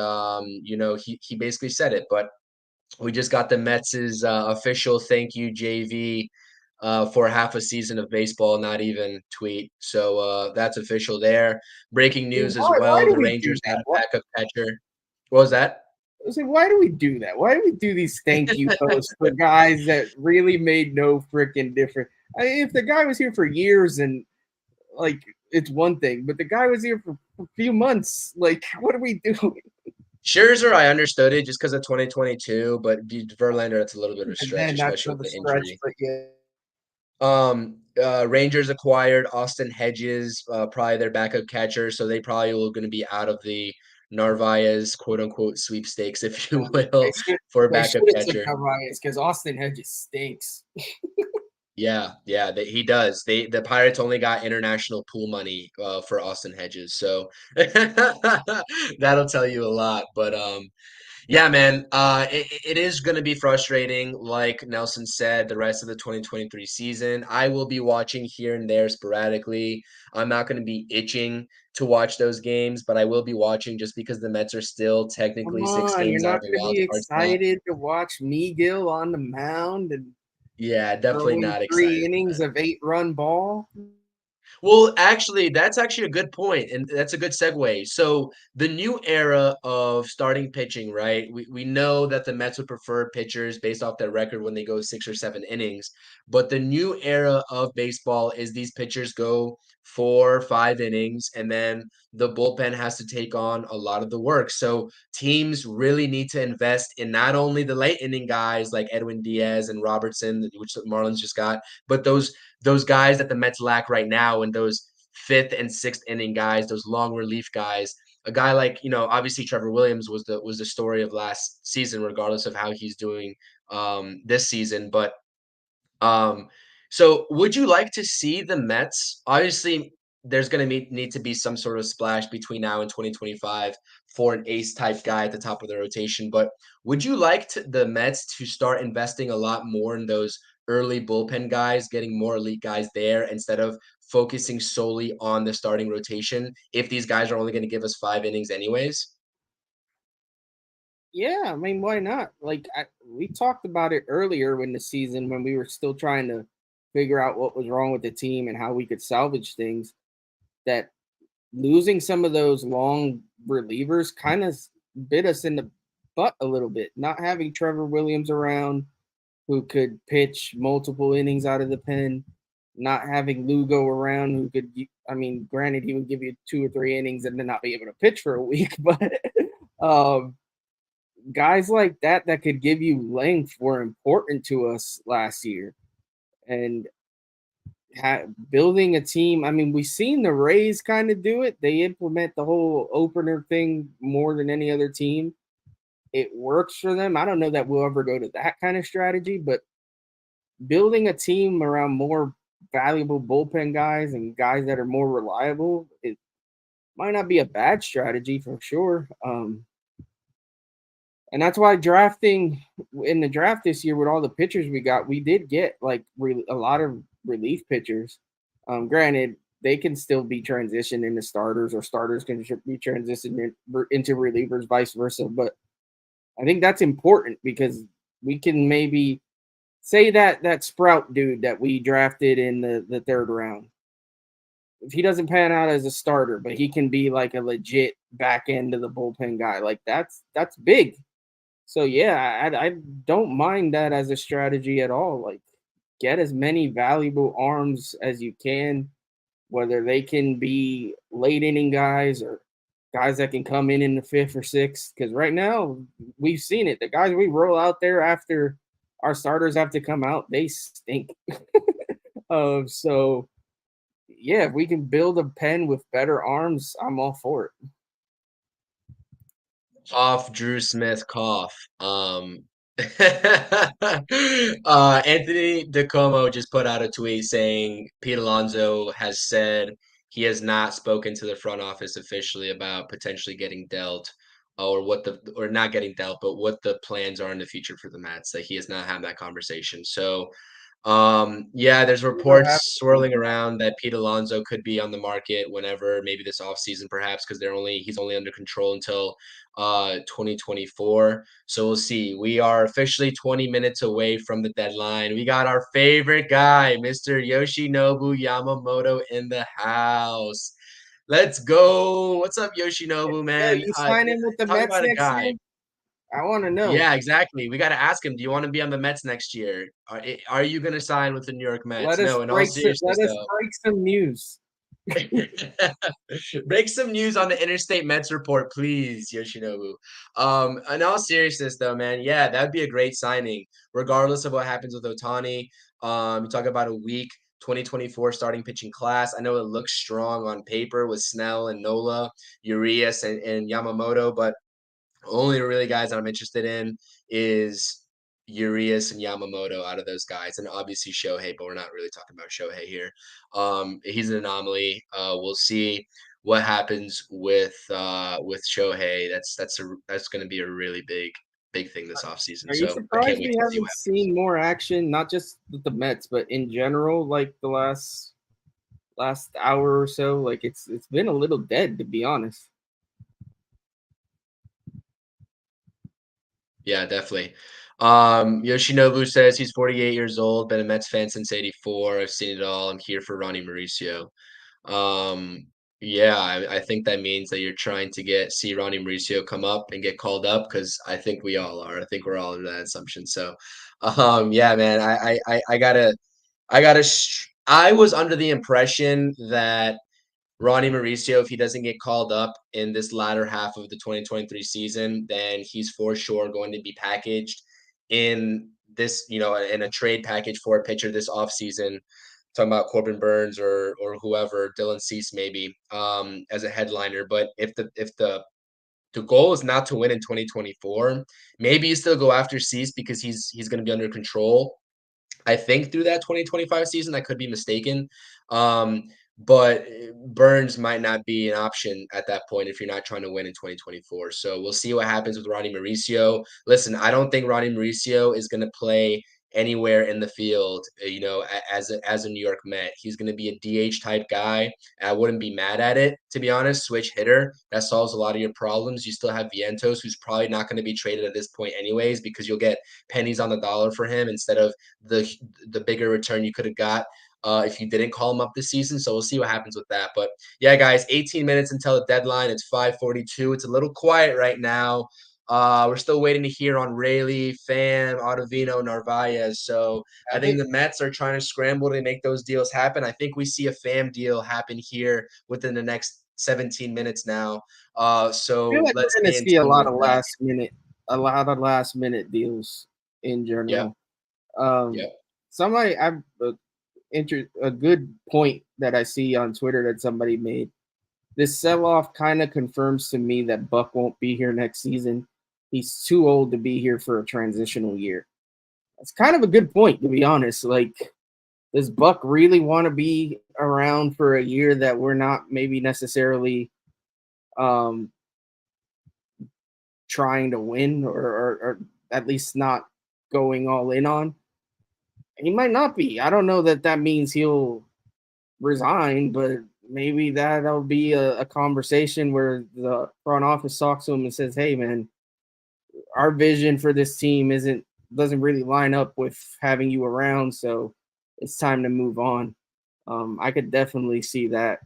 he basically said it. But we just got the Mets' official thank you JV for half a season of baseball, not even tweet. So that's official there. Breaking news as Why well. do The we do Rangers that? got a backup catcher. What was that? I was like, why do we do that? Why do we do these thank you posts for guys that really made no freaking difference? If the guy was here for years and like it's one thing, but the guy was here for a few months. Like, what are we doing? Scherzer, I understood it just because of 2022, but Verlander, that's a little bit of a And stretch, then that's especially with another the stretch, injury. but yeah. Rangers acquired Austin Hedges, probably their backup catcher, so they probably will going to be out of the Narvaez quote unquote sweepstakes, if you will, for a They backup should have took catcher. Narvaez because Austin Hedges stinks. Yeah, he does. The Pirates only got international pool money for Austin Hedges, so that'll tell you a lot. But yeah, man, it is going to be frustrating. Like Nelson said, the rest of the 2023 season, I will be watching here and there sporadically. I'm not going to be itching to watch those games, but I will be watching just because the Mets are still Come technically six on, you're games out not of a going to wild be card spot. excited to watch Megill on the mound and Yeah, definitely throwing not three excited for innings that. of 8-run ball. Well, actually, that's actually a good point, and that's a good segue. So the new era of starting pitching, right? We know that the Mets would prefer pitchers based off their record when they go 6 or 7 innings. But the new era of baseball is these pitchers go 4 or 5 innings, and then the bullpen has to take on a lot of the work. So teams really need to invest in not only the late inning guys like Edwin Diaz and Robertson, which the Marlins just got, but those guys that the Mets lack right now and those fifth and sixth inning guys, those long relief guys. A guy like, obviously Trevor Williams was the story of last season, regardless of how he's doing this season. But um, so would you like to see the Mets? Obviously, there's going to need to be some sort of splash between now and 2025 for an ace type guy at the top of the rotation. But would you like the Mets to start investing a lot more in those early bullpen guys, getting more elite guys there instead of focusing solely on the starting rotation if these guys are only going to give us 5 innings anyways? Yeah, I mean, why not? Like we talked about it earlier in the season when we were still trying to figure out what was wrong with the team and how we could salvage things. That losing some of those long relievers kind of bit us in the butt a little bit. Not having Trevor Williams around who could pitch multiple innings out of the pen, not having Lugo around who could, I mean, granted, he would give you 2 or 3 innings and then not be able to pitch for a week, but um, guys like that could give you length were important to us last year. And building a team. I mean, we've seen the Rays kind of do it. They implement the whole opener thing more than any other team. It works for them. I don't know that we'll ever go to that kind of strategy, but building a team around more valuable bullpen guys and guys that are more reliable, it might not be a bad strategy for sure. And that's why drafting in the draft this year with all the pitchers we got, we did get like a lot of relief pitchers. Granted, they can still be transitioned into starters, or starters can be transitioned into relievers, vice versa. But I think that's important because we can maybe say that Sprout dude that we drafted in the third round. If he doesn't pan out as a starter, but he can be like a legit back end of the bullpen guy, like that's big. So yeah, I don't mind that as a strategy at all. Like, get as many valuable arms as you can, whether they can be late inning guys or guys that can come in the 5th or 6th. Because right now we've seen it. The guys we roll out there after our starters have to come out, they stink. So yeah, if we can build a pen with better arms, I'm all for it. Off Drew Smith cough. Anthony DeComo just put out a tweet saying Pete Alonso has said he has not spoken to the front office officially about potentially getting dealt or not getting dealt, but what the plans are in the future for the Mets. That he has not had that conversation. So yeah, there's reports swirling around that Pete Alonso could be on the market whenever, maybe this offseason perhaps, because he's only under control until 2024. So we'll see. We are officially 20 minutes away from the deadline. We got our favorite guy, Mr. Yoshinobu Yamamoto in the house. Let's go. What's up, Yoshinobu, Yeah, man? you signing with the Talk Mets about a next guy. year? I want to know. Yeah, exactly. We got to ask him, do you want to be on the Mets next year? Are you going to sign with the New York Mets? No, in all seriousness, Let us though. break some news. Break some news on the Interstate Mets Report, please, Yoshinobu. In all seriousness, though, man, yeah, that'd be a great signing, regardless of what happens with Ohtani. You talk about a weak 2024 starting pitching class. I know it looks strong on paper with Snell and Nola, Urias and Yamamoto, but only really guys that I'm interested in is Urias and Yamamoto out of those guys, and obviously Shohei, but we're not really talking about Shohei here. He's an anomaly. We'll see what happens with Shohei. That's going to be a really big thing this offseason. Are you So I can't surprised wait we to see what haven't happens. seen more action, not just with the Mets, but in general, like the last hour or so? Like it's been a little dead, to be honest. Yeah, definitely. Yoshinobu says he's 48 years old, been a Mets fan since '84. I've seen it all. I'm here for Ronnie Mauricio. Um, yeah, I think that means that you're trying to see Ronnie Mauricio come up and get called up because I think we all are. I think we're all under that assumption. So, yeah, man, I was under the impression that Ronnie Mauricio, if he doesn't get called up in this latter half of the 2023 season, then he's for sure going to be packaged in this, in a trade package for a pitcher this offseason. Talking about Corbin Burns or whoever, Dylan Cease maybe, as a headliner. But if the goal is not to win in 2024, maybe you still go after Cease because he's going to be under control. I think through that 2025 season. I could be mistaken. Um, but Burns might not be an option at that point if you're not trying to win in 2024. So we'll see what happens with Ronnie Mauricio. Listen, I don't think Ronnie Mauricio is going to play anywhere in the field, as a New York Met. He's going to be a DH type guy. I wouldn't be mad at it, to be honest. Switch hitter. That solves a lot of your problems. You still have Vientos, who's probably not going to be traded at this point anyways, because you'll get pennies on the dollar for him instead of the bigger return you could have got if you didn't call him up this season. So we'll see what happens with that. But yeah, guys, 18 minutes until the deadline. It's 5:42. It's a little quiet right now. We're still waiting to hear on Rayleigh, Pham, Ottavino, Narvaez. So I think the Mets are trying to scramble to make those deals happen. I think we see a Pham deal happen here within the next 17 minutes now. I feel So like let's we're gonna stay in see tune with that. a lot of last minute deals in Yep. general. Um, Yep. somebody I've a good point that I see on Twitter that somebody made. This sell off kind of confirms to me that Buck won't be here next season. He's too old to be here for a transitional year. That's kind of a good point, to be honest. Like, does Buck really want to be around for a year that we're not maybe necessarily um, trying to win or at least not going all in on? He might not be. I don't know that means he'll resign, but maybe that'll be a conversation where the front office talks to him and says, "Hey, man, our vision for this team doesn't really line up with having you around, so it's time to move on." I could definitely see that.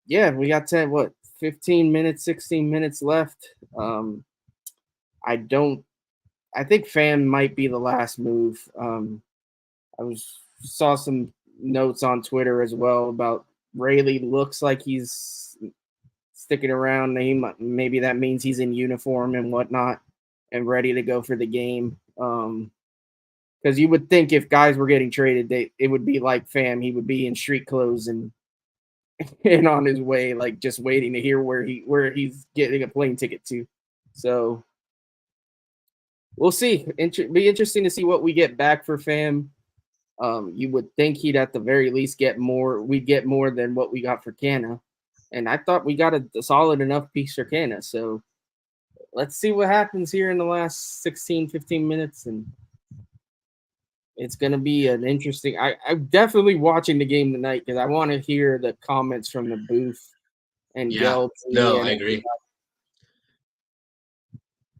Yeah, we got 15 minutes, 16 minutes left. I don't. I think Fan might be the last move. I saw some notes on Twitter as well about Rayleigh looks like he's sticking around. Maybe that means he's in uniform and whatnot and ready to go for the game. Because you would think if guys were getting traded, it would be like Fam. He would be in street clothes and on his way, like just waiting to hear where he's getting a plane ticket to. So we'll see. Be interesting to see what we get back for Fam. You would think he'd at the very least get more. We'd get more than what we got for Canna, and I thought we got a solid enough piece for Canna. So let's see what happens here in the last 16, 15 minutes, and it's going to be an interesting. I'm definitely watching the game tonight because I want to hear the comments from the booth and Yeah, Gelty no, and I agree.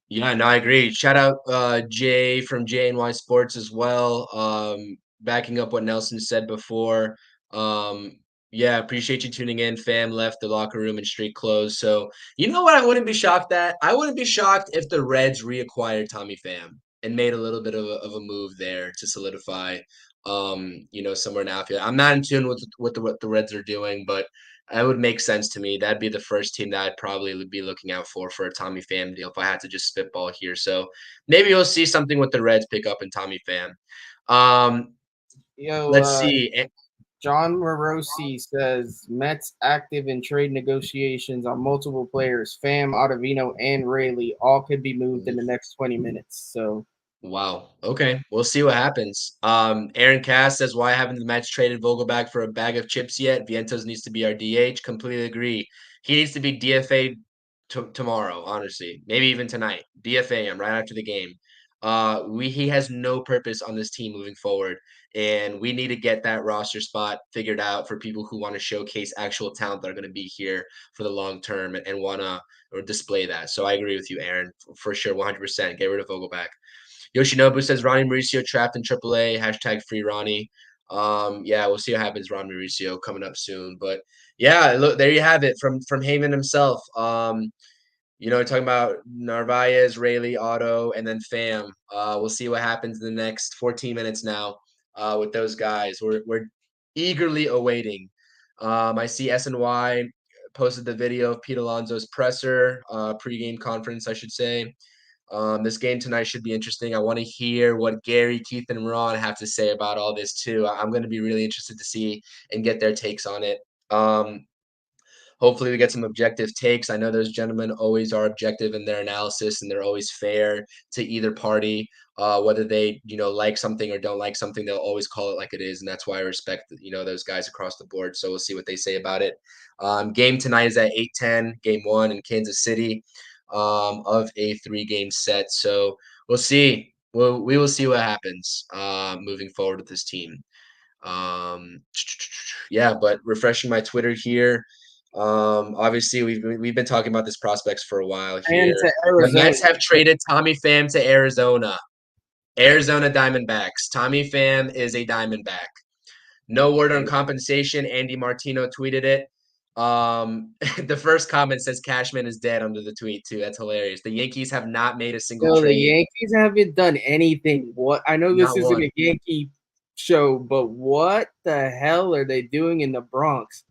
Yeah, no, I agree. Shout out Jay from JNY Sports as well. Backing up what Nelson said before. Yeah, appreciate you tuning in. Fam left the locker room in street clothes. So you know what I wouldn't be shocked at? I wouldn't be shocked if the Reds reacquired Tommy Pham and made a little bit of a move there to solidify somewhere in outfield. I'm not in tune with what the Reds are doing, but that would make sense to me. That'd be the first team that I'd probably be looking out for a Tommy Pham deal if I had to just spitball here. So maybe you'll see something with the Reds pick up in Tommy Pham. Let's see. John Morosi says Mets active in trade negotiations on multiple players. Pham, Ottavino, and Rayleigh all could be moved in the next 20 minutes. So wow. Okay. We'll see what happens. Aaron Cass says, why haven't the Mets traded Vogelback for a bag of chips yet? Vientos needs to be our DH. Completely agree. He needs to be DFA tomorrow, honestly. Maybe even tonight. DFA him right after the game. He has no purpose on this team moving forward. And we need to get that roster spot figured out for people who want to showcase actual talent that are going to be here for the long term and want to or display that. So I agree with you, Aaron, for sure, 100%. Get rid of Vogelback. Yoshinobu says Ronnie Mauricio trapped in AAA. Hashtag free Ronnie. Yeah, we'll see what happens. Ron Mauricio coming up soon, but yeah, look, there you have it from Heyman himself. Talking about Narvaez, Rayleigh, Otto, and then Pham. We'll see what happens in the next 14 minutes now with those guys. We're eagerly awaiting. I see SNY posted the video of Pete Alonso's presser, pregame conference, I should say. This game tonight should be interesting. I want to hear what Gary, Keith, and Ron have to say about all this too. I'm going to be really interested to see and get their takes on it. Hopefully we get some objective takes. I know those gentlemen always are objective in their analysis and they're always fair to either party. Whether they, like something or don't like something, they'll always call it like it is. And that's why I respect, those guys across the board. So we'll see what they say about it. Game tonight is at 8:10, game one in Kansas City of a 3-game set. So we'll see. We will see what happens moving forward with this team. Yeah, but refreshing my Twitter here. Obviously we've been talking about this prospects for a while here. And to Arizona. The Mets have traded Tommy Pham to Arizona. Arizona Diamondbacks. Tommy Pham is a Diamondback. No word on compensation. Andy Martino tweeted it. The first comment says Cashman is dead under the tweet too. That's hilarious. The Yankees have not made a single trade. The Yankees haven't done anything. What I know this isn't a Yankee show, but what the hell are they doing in the Bronx?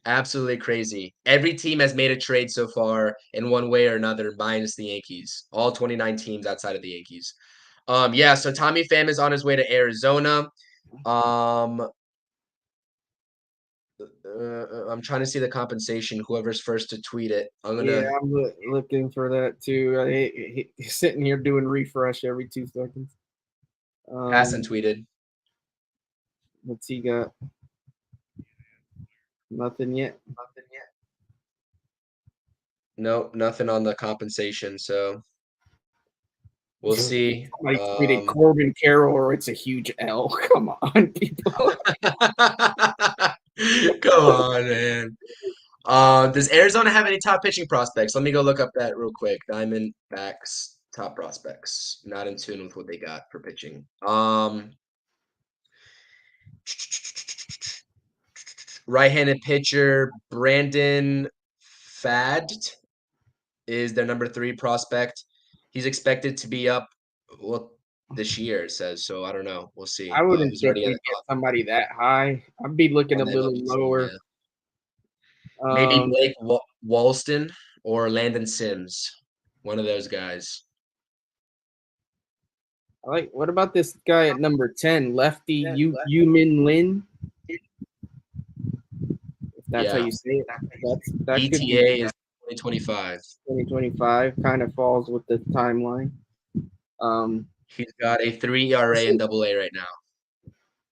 Absolutely crazy. Every team has made a trade so far in one way or another, minus the Yankees. All 29 teams outside of the Yankees. Yeah, so Tommy Pham is on his way to Arizona. I'm trying to see the compensation. Whoever's first to tweet it. I'm looking for that too. He's sitting here doing refresh every 2 seconds. Hasn't tweeted. What's he got? Nothing yet. Nope, nothing on the compensation. So we'll see. Somebody tweeted Corbin Carroll, or it's a huge L. Come on, people. Come on, man. Does Arizona have any top pitching prospects? Let me go look up that real quick. Diamondbacks top prospects. Not in tune with what they got for pitching. Right-handed pitcher Brandon Pfaadt is their number 3 prospect. He's expected to be up. Well, this year, it says. So I don't know. We'll I see. But wouldn't he's think already we'd get somebody that high. I'd be looking on a the little MLB team, lower. yeah. Maybe Um, Blake Walston or Landon Sims, one of those guys. what about this guy at number 10, lefty Yu Min Lin? If that's how Yeah, you say it, that could be ETA is 2025. 2025. Kind of falls with the timeline. He's got a 3 ERA in Double-A right now.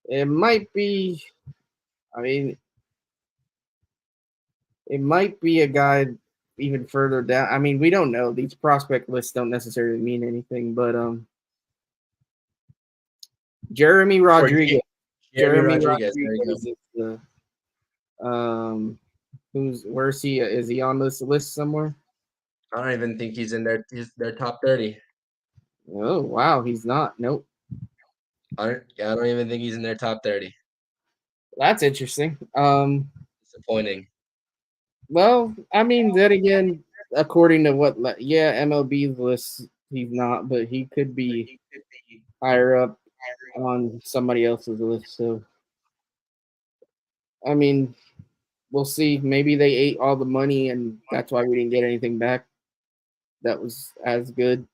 It might be. I mean, it might be a guy even further down. I mean, we don't know. These prospect lists don't necessarily mean anything, but Jeremy For Rodriguez. Jeremy Rodriguez, there you go. Rodriguez is the where's he? Is he on this list somewhere? I don't even think he's in their top 30. Oh wow, he's not. Nope. I don't even think he's in their top 30. That's interesting. Disappointing. Well, I mean, then again, according to MLB's list, he's not, but he could be higher up on somebody else's list. So, I mean, we'll see. Maybe they ate all the money, and that's why we didn't get anything back that was as good.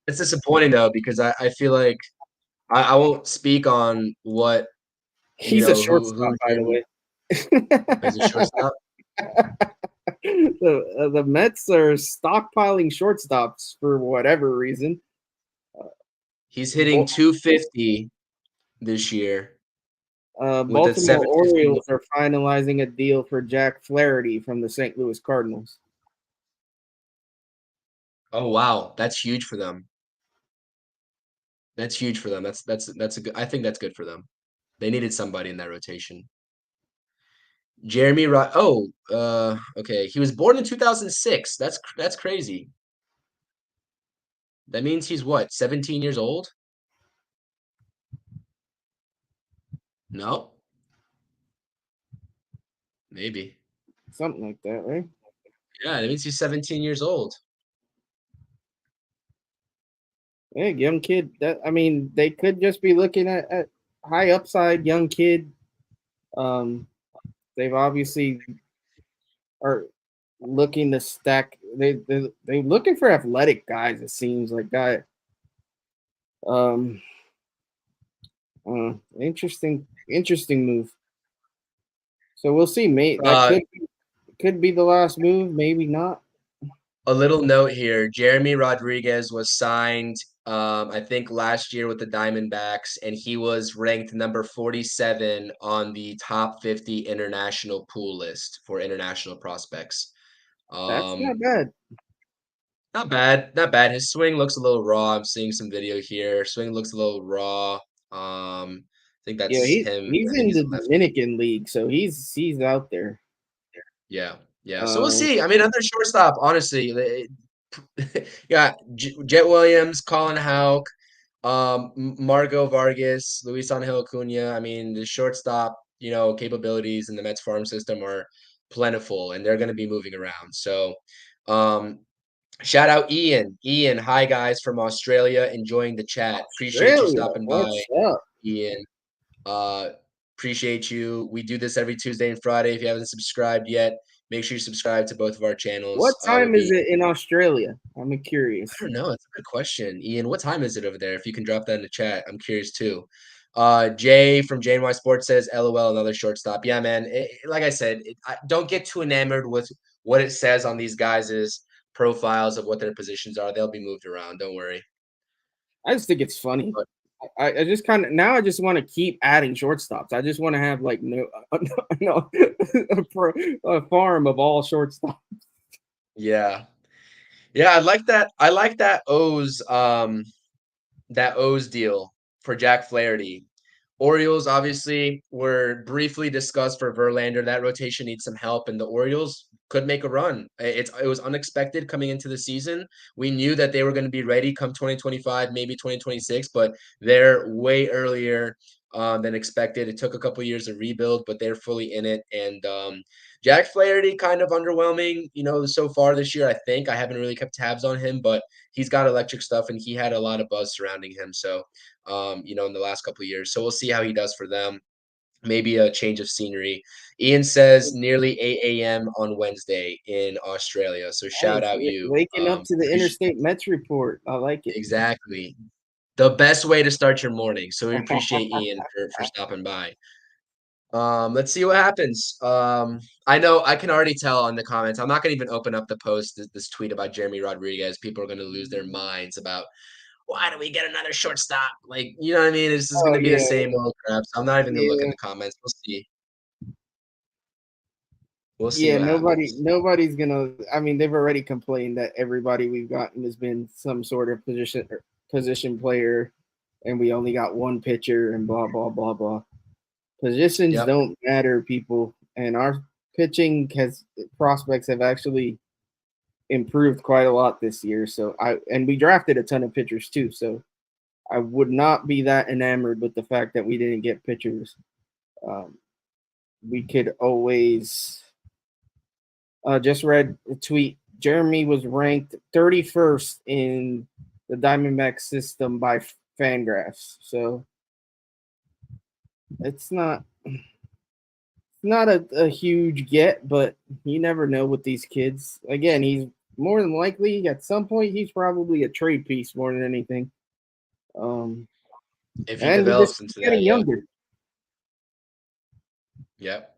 It's disappointing though because I feel like I won't speak on what He's a who shortstop, by the way. is a shortstop. The Mets are stockpiling shortstops for whatever reason. He's hitting 250 this year with a Baltimore 750. Orioles are finalizing a deal for Jack Flaherty from the St. Louis Cardinals. Oh wow, that's huge for them. That's huge for them. That's a good. I think that's good for them. They needed somebody in that rotation. Jeremy Rod. Oh, okay. He was born in 2006. That's crazy. That means he's what, 17 years old? No, maybe. Something like that, right? Yeah, that means he's 17 years old. Yeah, young kid. They could just be looking at high upside young kid. They've obviously are looking to stack. They're looking for athletic guys. It seems like guy. Um, interesting move. So we'll see, mate. That could be the last move. Maybe not. A little note here, Jeremy Rodriguez was signed, I think last year with the Diamondbacks, and he was ranked number 47 on the top 50 international pool list for international prospects. That's not bad. Not bad, not bad. His swing looks a little raw. I'm seeing some video here. Swing looks a little raw. I think Yeah, that's him. he's I think in he's the a lefty. Dominican League, so he's out there. Yeah, yeah. So we'll Uh, see. I mean, another shortstop, honestly. Yeah, Jet Williams, Colin Houck, Margot Vargas, Luis Angel Acuna. I mean, the shortstop, capabilities in the Mets farm system are plentiful, and they're going to be moving around. So, um, shout out Ian. Ian, hi guys from Australia, enjoying the chat. Appreciate you Australia, stopping by, what's up? Ian. Uh, Appreciate you. We do this every Tuesday and Friday. If you haven't subscribed yet, make sure you subscribe to both of our What channels. We'll time is be it in Australia? I'm I curious. don't know. It's a good question. Ian, what time is it over there? If you can drop that in the chat, I'm curious too. Jay from JNY Sports says, LOL, another shortstop. Yeah, man. Like I said, don't get too enamored with what it says on these guys' profiles of what their positions are. They'll be moved around. Don't worry. I just think it's funny. But I just kind of now I just want to keep adding shortstops. I just want to have like no a farm of all shortstops. yeah. Yeah, I like that. I like that O's deal for Jack Flaherty. Orioles obviously were briefly discussed for Verlander. That rotation needs some help, and the Orioles could make a run. It was unexpected coming into the season. We knew that they were going to be ready come 2025, maybe 2026, but they're way earlier than expected. It took a couple years of rebuild, but they're fully in it. And Jack Flaherty kind of underwhelming, so far this year. I think I haven't really kept tabs on him, but he's got electric stuff, and he had a lot of buzz surrounding him. So, in the last couple of years. So we'll see how he does for them. Maybe a change of scenery. Ian says nearly 8 a.m. on Wednesday in Australia. So shout Nice. out you. Waking up to the Interstate Mets Report. I like it. Exactly. The best way to start your morning. So we appreciate Ian for stopping by. Let's see what happens. I know I can already tell on the comments. I'm not gonna even open up the post, this tweet about Jeremy Rodriguez. People are gonna lose their minds about why do we get another shortstop? Like, you know what I mean? It's just Oh gonna be the yeah, same old crap. So I'm not even gonna look in yeah, the comments. We'll see. We'll see yeah. what happens. Nobody's gonna. I mean, they've already complained that everybody we've gotten has been some sort of position player, and we only got one pitcher, and blah blah blah blah. Positions Yep. don't matter, people, and our pitching prospects have actually improved quite a lot this year. So we drafted a ton of pitchers too. So I would not be that enamored with the fact that we didn't get pitchers. Um, we could always. Just read a tweet. Jeremy was ranked 31st in the Diamondback system by Fangraphs. So it's not a huge get, but you never know with these kids. Again, he's more than likely at some point he's probably a trade piece more than anything. If he And we're just develops into that, getting yeah. younger. Yep.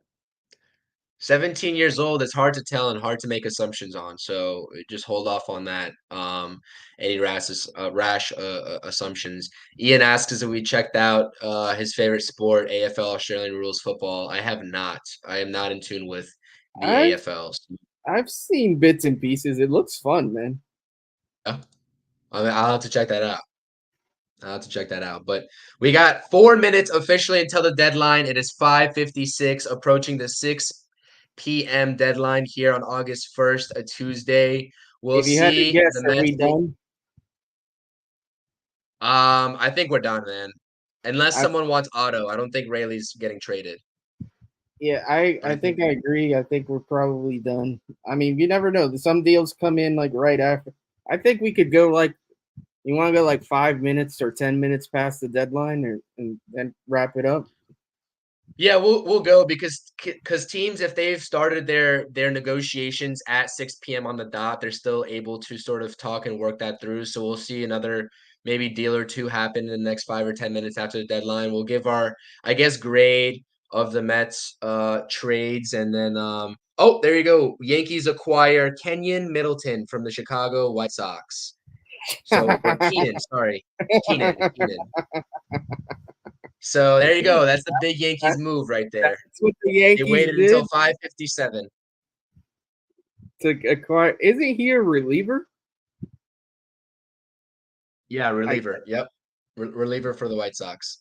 17 years old, it's hard to tell and hard to make assumptions on. So just hold off on that. Any rash assumptions. Ian asks us if we checked out his favorite sport, AFL, Australian rules football. I have not. I am not in tune with the I've AFL. I've seen bits and pieces. It looks fun, man. Yeah. I'll have to check that out. I'll have to check that out. But we got 4 minutes officially until the deadline. It is 5:56, approaching the 6 p.m. deadline here on August 1st, a Tuesday. We'll If you had to see guess, the are Mets. we done? I think we're done, man. Unless I someone wants Otto, I don't think Rayleigh's getting traded. Yeah, I think I agree. I think we're probably done. I mean, you never know. Some deals come in like right after. I think we could go like you want to go like 5 minutes or 10 minutes past the deadline, and then wrap it up. Yeah, we'll go because teams, if they've started their negotiations at 6 p.m. on the dot, they're still able to sort of talk and work that through. So we'll see another maybe deal or two happen in the next 5 or 10 minutes after the deadline. We'll give our, I guess, grade of the Mets trades, and then oh, there you go. Yankees acquire Kenyon Middleton from the Chicago White Sox. So or Keenan, sorry, Keenan. So there you go. That's the big Yankees That's, move right there. that's what the They Yankees waited until did 5:57. to acquire. Isn't he a reliever? Yeah, I, reliever. Yep. Reliever for the White Sox.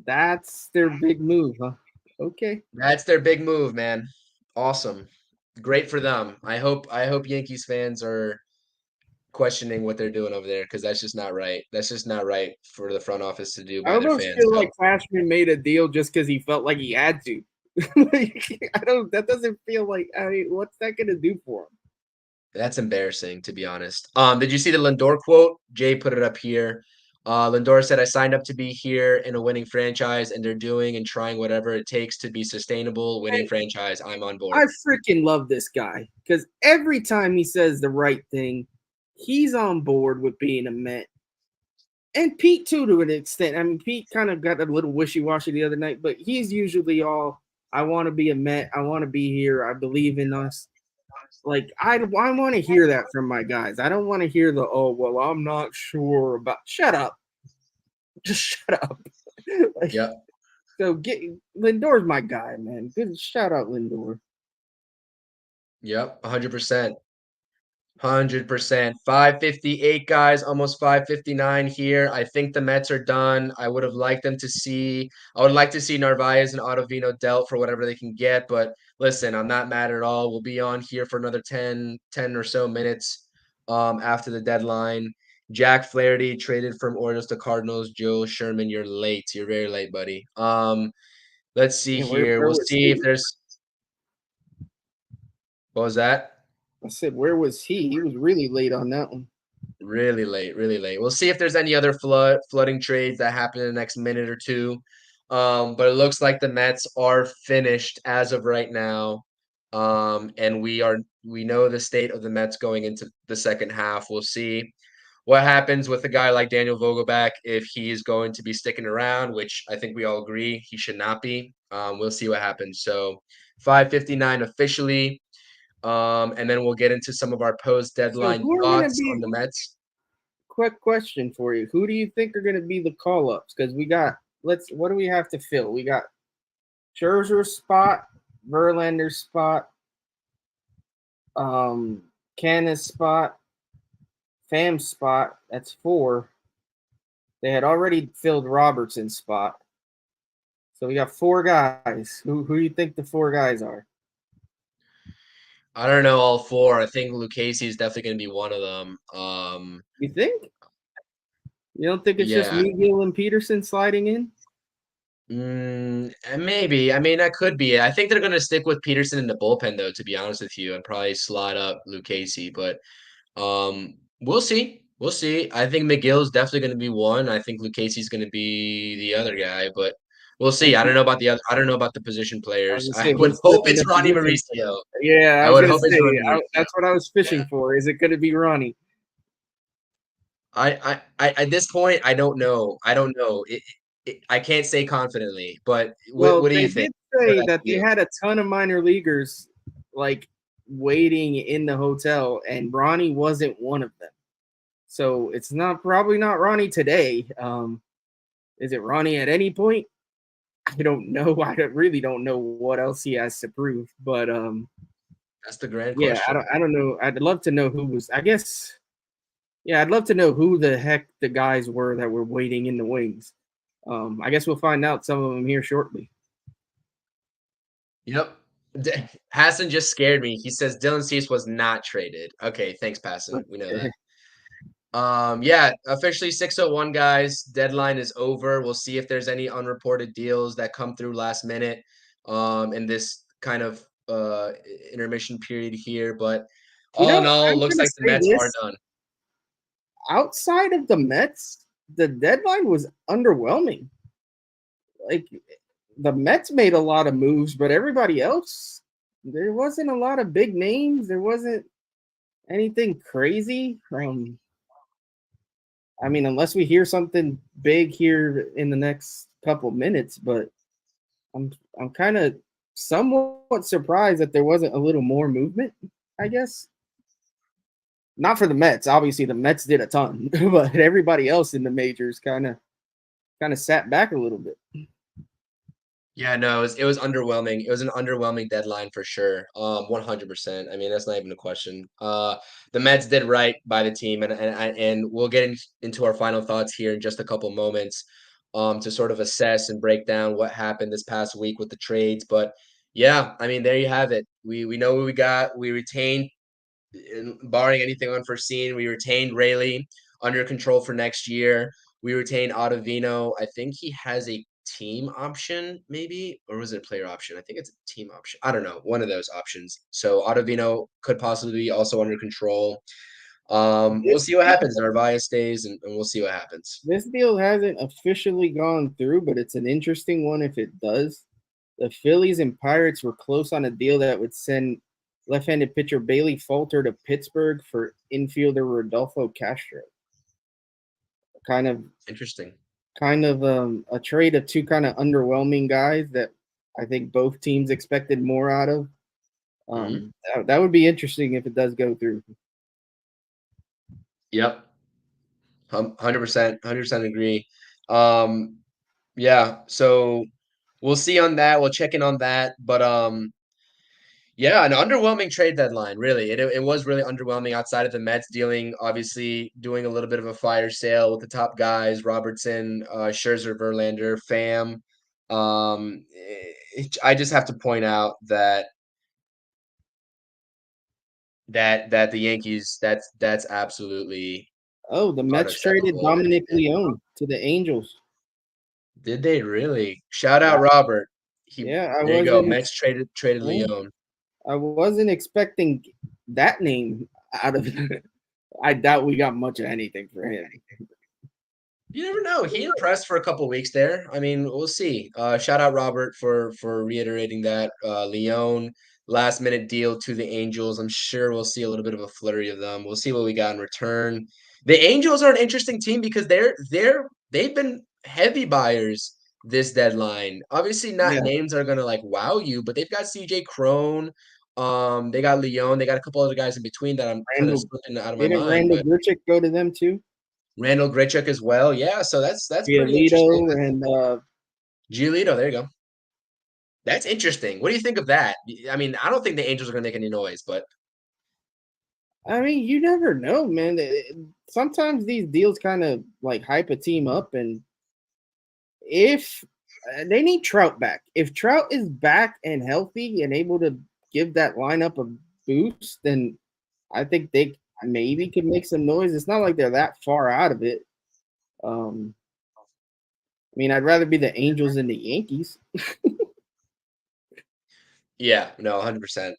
that's their big move, huh? Okay. That's their big move, man. Awesome. Great for them. I hope Yankees fans are questioning what they're doing over there because that's just not right. That's just not right for the front office to do I by their almost fans. feel So like Cashman made a deal just because he felt like he had to. I don't. That doesn't feel like. I mean, what's that going to do for him? that's embarrassing, to be honest. Did you see the Lindor quote? Jay put it up here. Lindor said, "I signed up to be here in a winning franchise, and they're doing and trying whatever it takes to be sustainable winning And franchise. I'm on board." I freaking love this guy because every time he says the right thing, he's on board with being a Met. And Pete too, to an extent. I mean, Pete kind of got a little wishy-washy the other night, but he's usually all, "I want to be a Met. I want to be here. I believe in us." Like I want to hear that from my guys. I don't want to hear the, "Oh well, I'm not sure about." Shut up, just shut up. Like, Yep. so Lindor's my guy, man. Good shout out Lindor. Yep. 100%. 100%. 5:58, guys, almost 5:59 here. I think the Mets are done. I would like to see Narvaez and Ottavino dealt for whatever they can get. But listen, I'm not mad at all. We'll be on here for another 10 or so minutes after the deadline. Jack Flaherty traded from Orioles to Cardinals. Joe Sherman, you're late. You're very late, buddy. Let's see Yeah, here. where We'll was see if he? there's what was that? I said, where was he? He was really late on that one. Really late, really late. We'll see if there's any other flooding trades that happen in the next minute or two. But it looks like the Mets are finished as of right now. And we know the state of the Mets going into the second half. We'll see what happens with a guy like Daniel Vogelback if he is going to be sticking around, which I think we all agree he should not be. We'll see what happens. So 5:59 officially. And then we'll get into some of our post So deadline who are going to thoughts on be? the Mets. Quick question for you: who do you think are going to be the call ups? Because we got what do we have to fill? We got Scherzer's spot, Verlander's spot, Canna's spot, Fam's spot. That's 4. They had already filled Robertson's spot. So we got 4 guys. Who do you think the 4 guys are? I don't know all 4. I think Lucchesi is definitely going to be one of them. You think? You don't think it's just Yeah. Megill and Peterson sliding in? Maybe. I mean, that could be it. I think they're going to stick with Peterson in the bullpen, though, to be honest with you, and probably slide up Lucchesi. But we'll see. We'll see. I think McGill's definitely going to be one. I think Lucchesi's going to be the other guy, but we'll see. And I don't know about the other. I don't know about the position I was players. gonna I say would who's hope flipping it's the Ronnie position. Mauricio. Yeah, I I was would gonna hope it's say Ronnie Mauricio. that's what I was Yeah. fishing for. Is it going to be Ronnie? At this point, I don't know. I don't know. I can't say confidently, but Well, what do they you think? did Throw say that to that they you. had a ton of minor leaguers like waiting in the hotel, and Ronnie wasn't one of them. So it's not probably not Ronnie today. Is it Ronnie at any point? I don't know. Really don't know what else he has to prove. But That's the grand yeah, question. I don't know. I'd love to know who was. I guess yeah, I'd love to know who the heck the guys were that were waiting in the wings. I guess we'll find out some of them here shortly. Yep. Hassan just scared me. He says Dylan Cease was not traded. Okay, thanks, Passan. We know that. Yeah, officially 6:01, guys. Deadline is over. We'll see if there's any unreported deals that come through last minute in this kind of intermission period here. But You all in know, all, I'm looks gonna like the say Mets are this. done. Outside of the Mets, the deadline was underwhelming. Like the Mets made a lot of moves, but everybody else, there wasn't a lot of big names. There wasn't anything crazy. I mean, unless we hear something big here in the next couple minutes, but I'm kind of somewhat surprised that there wasn't a little more movement, I guess. Not for the Mets. Obviously, the Mets did a ton, but everybody else in the majors kind of sat back a little bit. Yeah, no, it was underwhelming. It was an underwhelming deadline for sure. 100%. I mean, that's not even a question. The Mets did right by the team, and we'll get into our final thoughts here in just a couple moments, to sort of assess and break down what happened this past week with the trades. But yeah, I mean, there you have it. We know what we got. We retained, barring anything unforeseen, we retained Rayleigh under control for next year. We retained Ottavino. I think he has a team option, maybe, or was it a player option? I think it's a team option. I don't know, one of those options. So Ottavino could possibly be also under control. We'll This see what deal, happens. Narvaez stays, and we'll see what happens. this deal hasn't officially gone through, but it's an interesting one if it does. The Phillies and Pirates were close on a deal that would send left-handed pitcher Bailey Falter to Pittsburgh for infielder Rodolfo Castro. Kind of, Interesting. a trade of 2 kind of underwhelming guys that I think both teams expected more out of. Hmm. That would be interesting if it does go through. Yep. 100%. 100% agree. Um, yeah. So we'll see on that. We'll check in on that. But yeah, an underwhelming trade deadline, really. It was really underwhelming outside of the Mets dealing, obviously doing a little bit of a fire sale with the top guys, Robertson, Scherzer, Verlander, Pham. I just have to point out that the Yankees, that's absolutely Oh, the Mets traded Dominic Leone to the Angels. Did they really? Shout out Robert. There you go. Mets traded Leone. I wasn't expecting that name out of. I doubt we got much of anything for him. You never know. He impressed for a couple weeks there. I mean, we'll see. Shout out Robert for reiterating that. Leone last minute deal to the Angels. I'm sure we'll see a little bit of a flurry of them. We'll see what we got in return. The Angels are an interesting team because they've been heavy buyers this deadline. Obviously, not names that are gonna like wow you, but they've got CJ Crone. They got Leone. They got a couple other guys in between that I'm kind of slipping out of my mind. Didn't Randall Grichuk go to them too? Randall Grichuk as well. Yeah, so that's pretty interesting. Giolito and Giolito, there you go. That's interesting. What do you think of that? I mean, I don't think the Angels are going to make any noise, but I mean, you never know, man. Sometimes these deals kind of like hype a team up, and if they need Trout back, if Trout is back and healthy and able to give that lineup a boost, then I think they maybe could make some noise. It's not like they're that far out of it. I mean, I'd rather be the Angels than the Yankees. yeah, no, 100%.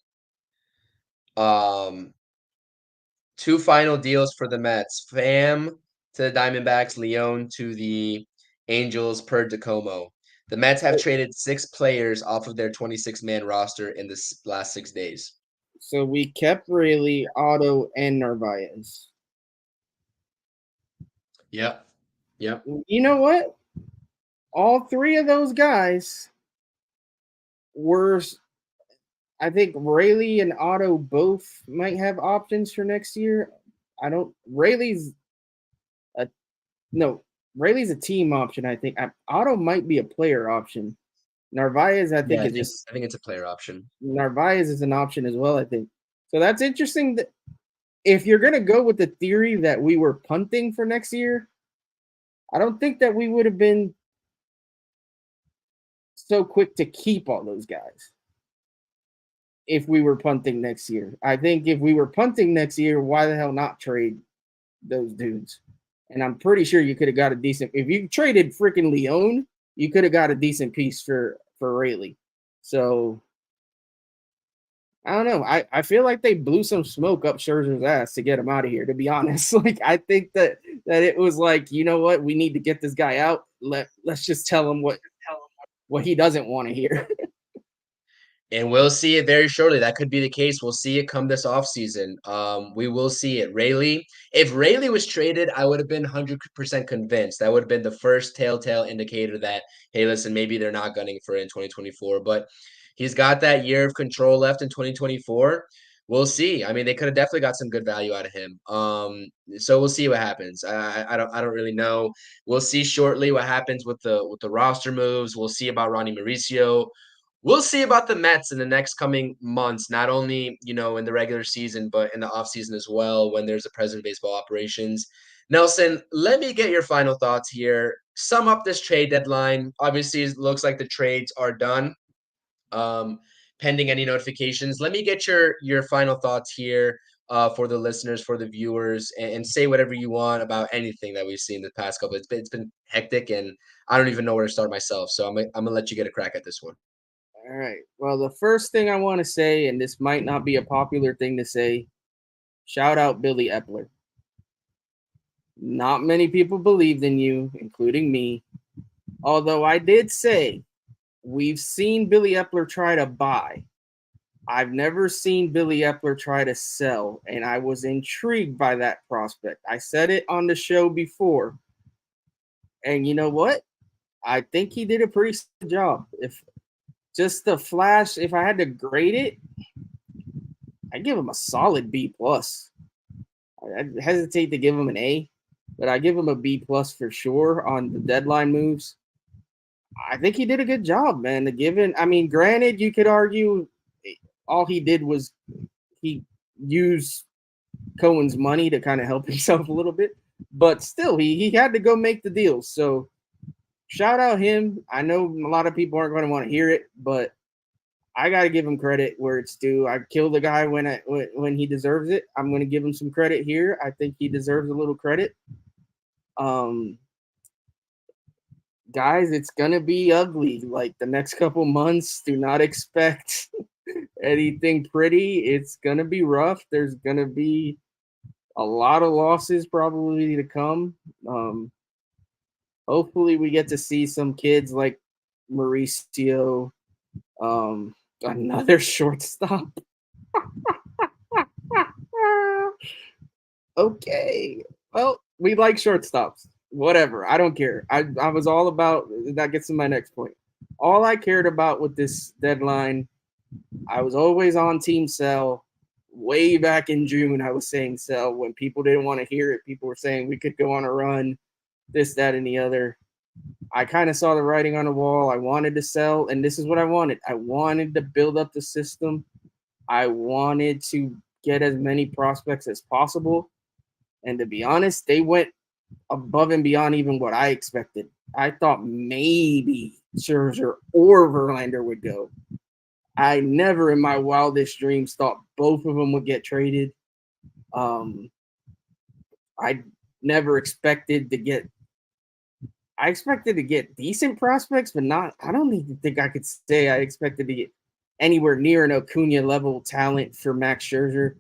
Two final deals for the Mets. Pham to the Diamondbacks, Leone to the Angels per Tacoma. The Mets have traded 6 players off of their 26-man roster in the last 6 days. So we kept Rayleigh, Otto, and Narvaez. Yep. Yep. You know what? All 3 of those guys were, I think Rayleigh and Otto both might have options for next year. Rayleigh's a team option, I think. Otto might be a player option. Narvaez, I think it's a player option. Narvaez is an option as well, I think. So that's interesting. That if you're going to go with the theory that we were punting for next year, I don't think that we would have been so quick to keep all those guys if we were punting next year. I think if we were punting next year, why the hell not trade those dudes? And I'm pretty sure you could have got a decent – if you traded freaking Leone, you could have got a decent piece for Rayleigh. So, I don't know. I feel like they blew some smoke up Scherzer's ass to get him out of here, to be honest. Like, I think that it was like, you know what? We need to get this guy out. Let's just tell him what he doesn't want to hear. And we'll see it very shortly. That could be the case. We'll see it come this offseason. We will see it. Rayleigh, if Rayleigh was traded, I would have been 100% convinced. That would have been the first telltale indicator that, hey, listen, maybe they're not gunning for it in 2024. But he's got that year of control left in 2024. We'll see. I mean, they could have definitely got some good value out of him. So we'll see what happens. I don't really know. We'll see shortly what happens with the roster moves. We'll see about Ronnie Mauricio. We'll see about the Mets in the next coming months, not only, in the regular season, but in the offseason as well when there's a president of baseball operations. Nelson, let me get your final thoughts here. Sum up this trade deadline. Obviously, it looks like the trades are done, pending any notifications. Let me get your final thoughts here for the listeners, for the viewers, and say whatever you want about anything that we've seen the past couple. It's been hectic, and I don't even know where to start myself. So I'm gonna let you get a crack at this one. All right. Well, the first thing I want to say, and this might not be a popular thing to say, shout out Billy Epler. Not many people believed in you, including me. Although I did say we've seen Billy Epler try to buy. I've never seen Billy Epler try to sell, and I was intrigued by that prospect. I said it on the show before. And you know what? I think he did a pretty good job. Just the flash, if I had to grade it, I'd give him a solid B+. I'd hesitate to give him an A, but I give him a B+ for sure on the deadline moves. I think he did a good job, man. Granted, you could argue all he did was he used Cohen's money to kind of help himself a little bit, but still, he had to go make the deal. So shout out him. I know a lot of people aren't going to want to hear it, but I got to give him credit where it's due. I killed the guy when he deserves it. I'm going to give him some credit here. I think he deserves a little credit. Guys, it's going to be ugly. Like the next couple months, do not expect anything pretty. It's going to be rough. There's going to be a lot of losses probably to come. Hopefully we get to see some kids like Mauricio, another shortstop. Okay. Well, we like shortstops. Whatever. I don't care. I was all about that. Gets to my next point. All I cared about with this deadline, I was always on team sell. Way back in June, I was saying sell when people didn't want to hear it. People were saying we could go on a run, this, that, and the other. I kind of saw the writing on the wall. I wanted to sell, and this is what I wanted. I wanted to build up the system. I wanted to get as many prospects as possible. And to be honest, they went above and beyond even what I expected. I thought maybe Scherzer or Verlander would go. I never in my wildest dreams thought both of them would get traded. I never expected to get I expected to get decent prospects, but not I don't even think I could say I expected to get anywhere near an Acuna level talent for Max Scherzer.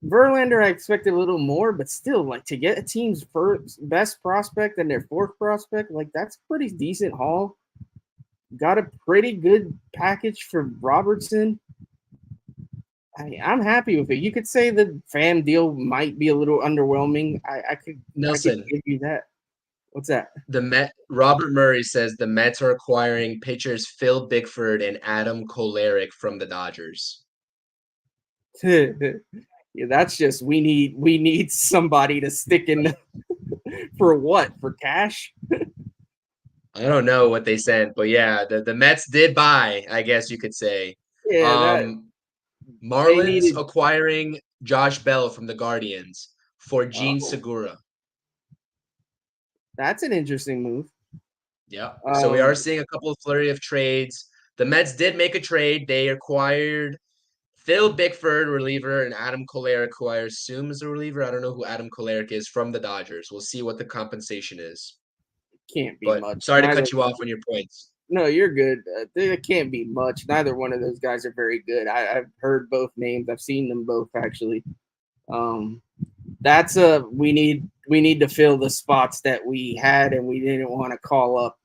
Verlander, I expected a little more, but still, like to get a team's first best prospect and their fourth prospect, like that's pretty decent haul. Got a pretty good package for Robertson. I'm happy with it. You could say the fan deal might be a little underwhelming. I could give you that. What's that? Robert Murray says the Mets are acquiring pitchers Phil Bickford and Adam Kolarek from the Dodgers. Yeah, that's just we need somebody to stick in for what? For cash? I don't know what they sent, but yeah, the Mets did buy, I guess you could say. Yeah, Marlins acquiring Josh Bell from the Guardians for Gene Segura. That's an interesting move. Yeah. So we are seeing a couple of flurry of trades. The Mets did make a trade. They acquired Phil Bickford, reliever, and Adam Kolarek, who I assume is a reliever. I don't know who Adam Kolarek is from the Dodgers. We'll see what the compensation is. Can't be But much. sorry to cut you off on your points. No, you're good. There can't be much. Neither one of those guys are very good. I've heard both names. I've seen them both actually. That's we need to fill the spots that we had and we didn't want to call up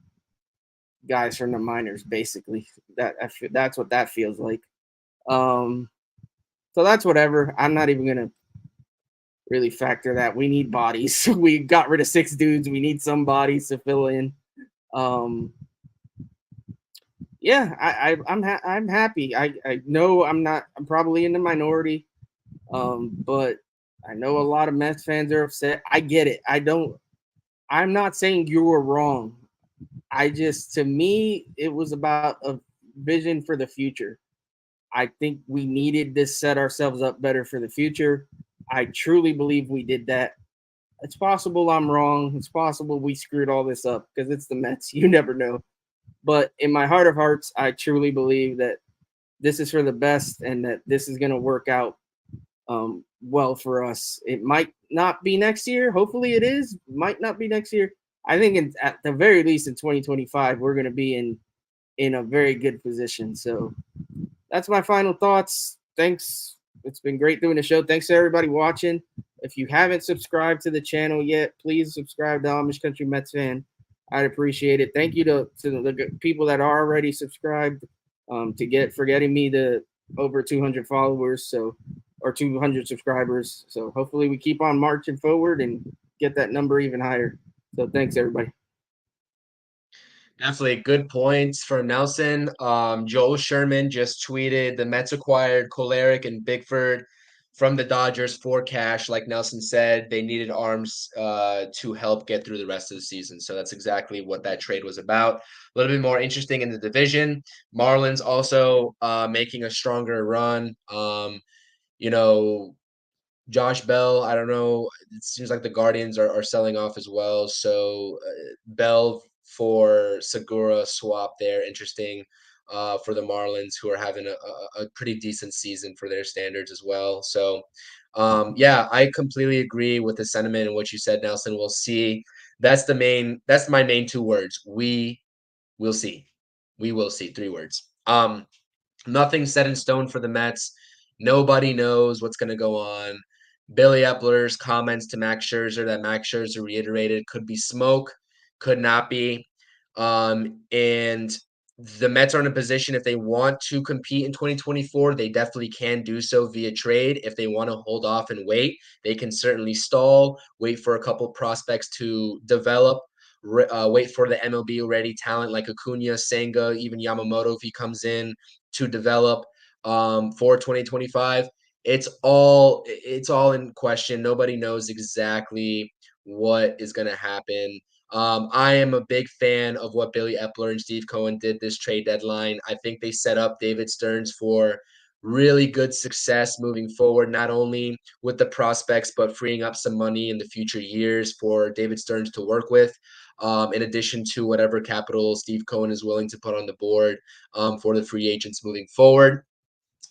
guys from the minors. Basically, that's what that feels like. So that's whatever. I'm not even gonna really factor that. We need bodies. We got rid of 6 dudes. We need some bodies to fill in. Yeah, I'm happy. I know I'm probably in the minority, but I know a lot of Mets fans are upset. I get it. I'm not saying you were wrong. To me, it was about a vision for the future. I think we needed to set ourselves up better for the future. I truly believe we did that. It's possible I'm wrong. It's possible we screwed all this up because it's the Mets. You never know. But in my heart of hearts, I truly believe that this is for the best and that this is going to work out well for us. It might not be next year. Hopefully it is. Might not be next year. I think at the very least in 2025, we're going to be in a very good position. So that's my final thoughts. Thanks. It's been great doing the show. Thanks to everybody watching. If you haven't subscribed to the channel yet, please subscribe to Amish Country Mets Fan. I'd appreciate it. Thank you to the people that are already subscribed for getting me to over 200 followers, or 200 subscribers. So hopefully we keep on marching forward and get that number even higher. So thanks everybody. Definitely good points from Nelson. Joel Sherman just tweeted the Mets acquired Kolarek and Bickford from the Dodgers for cash. Like Nelson said, they needed arms to help get through the rest of the season. So that's exactly what that trade was about. A little bit more interesting in the division. Marlins also making a stronger run. Josh Bell, I don't know. It seems like the Guardians are selling off as well. So Bell for Segura swap there. Interesting for the Marlins, who are having a pretty decent season for their standards as well. So, yeah, I completely agree with the sentiment and what you said, Nelson. We'll see. That's my main two words. We will see. We will see. 3 words. Nothing set in stone for the Mets. Nobody knows what's going to go on. Billy Epler's comments to Max Scherzer that Max Scherzer reiterated could be smoke, could not be. And the Mets are in a position, if they want to compete in 2024, they definitely can do so via trade. If they want to hold off and wait, they can certainly stall, wait for a couple prospects to develop, wait for the MLB ready talent like Acuna, Senga, even Yamamoto if he comes in to develop for 2025. It's all in question. Nobody knows exactly what is going to happen. I am a big fan of what Billy Epler and Steve Cohen did this trade deadline. I think they set up David Stearns for really good success moving forward, not only with the prospects, but freeing up some money in the future years for David Stearns to work with, in addition to whatever capital Steve Cohen is willing to put on the board for the free agents moving forward.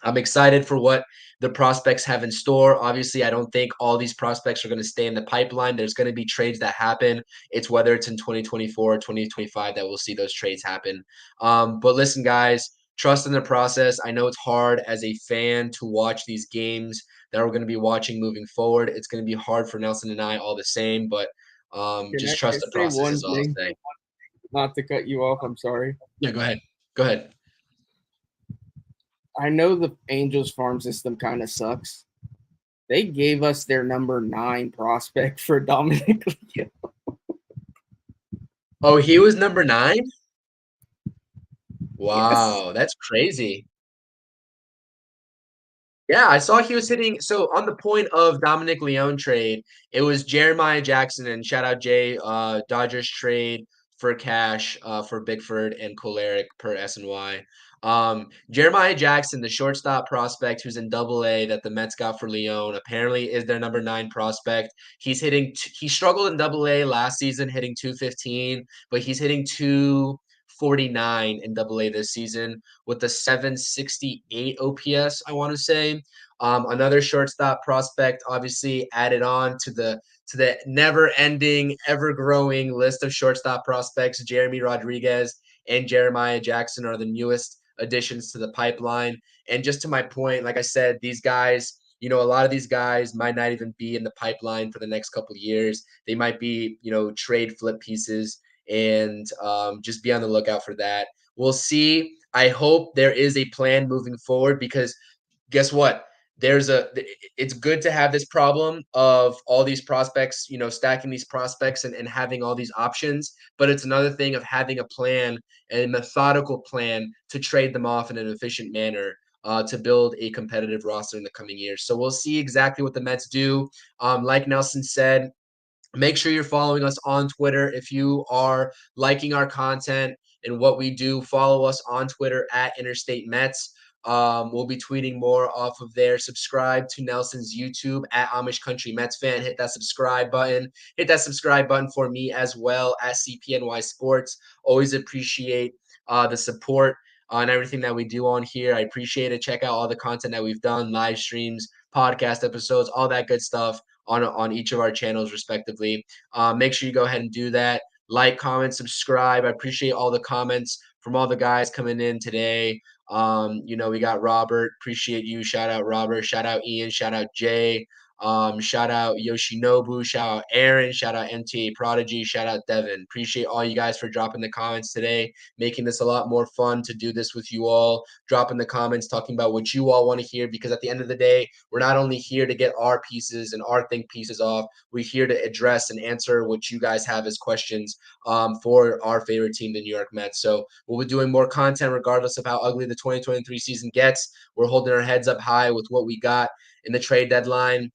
I'm excited for what the prospects have in store. Obviously, I don't think all these prospects are going to stay in the pipeline. There's going to be trades that happen. It's whether it's in 2024 or 2025 that we'll see those trades happen. But listen, guys, trust in the process. I know it's hard as a fan to watch these games that we're going to be watching moving forward. It's going to be hard for Nelson and I all the same, but Can just I trust the say process one is all I'll thing? say. Not to cut you off, I'm sorry. Yeah, go ahead. Go ahead. I know the Angels farm system kind of sucks. They gave us their number 9 prospect for Dominic Leone. Oh, he was number 9? Yes. Wow, that's crazy. Yeah, I saw he was hitting. So on the point of Dominic Leone trade, it was Jeremiah Jackson and shout out Jay, Dodgers trade for cash for Bickford and Kolarek per SNY. Jeremiah Jackson, the shortstop prospect who's in Double A that the Mets got for Leone, apparently is their number 9 prospect. He struggled in Double A last season, hitting 215, but he's hitting 249 in Double A this season with a 768 OPS, I want to say. Another shortstop prospect, obviously added on to the never-ending, ever-growing list of shortstop prospects. Jeremy Rodriguez and Jeremiah Jackson are the newest additions to the pipeline. And just to my point, like I said, these guys, a lot of these guys might not even be in the pipeline for the next couple of years. They might be, trade flip pieces, and just be on the lookout for that. We'll see. I hope there is a plan moving forward because guess what? It's good to have this problem of all these prospects, stacking these prospects and having all these options. But it's another thing of having a plan, a methodical plan to trade them off in an efficient manner. To build a competitive roster in the coming years. So we'll see exactly what the Mets do. Like Nelson said, make sure you're following us on Twitter. If you are liking our content and what we do, follow us on Twitter at Interstate Mets. We'll be tweeting more off of there. Subscribe to Nelson's YouTube at Amish Country Mets Fan. Hit that subscribe button. Hit that subscribe button for me as well at CPNY Sports. Always appreciate the support on everything that we do on here. I appreciate it. Check out all the content that we've done, live streams, podcast episodes, all that good stuff on each of our channels respectively. Make sure you go ahead and do that. Like, comment, subscribe. I appreciate all the comments from all the guys coming in today. We got Robert. Appreciate you. Shout out Robert. Shout out Ian. Shout out Jay. Shout out Yoshinobu. Shout out Aaron. Shout out MTA Prodigy. Shout out Devin. Appreciate all you guys for dropping the comments today, making this a lot more fun to do this with you all. Dropping the comments, talking about what you all want to hear, because at the end of the day, we're not only here to get our pieces and our think pieces off, we're here to address and answer what you guys have as questions for our favorite team, the New York Mets. So we'll be doing more content regardless of how ugly the 2023 season gets. We're holding our heads up high with what we got in the trade deadline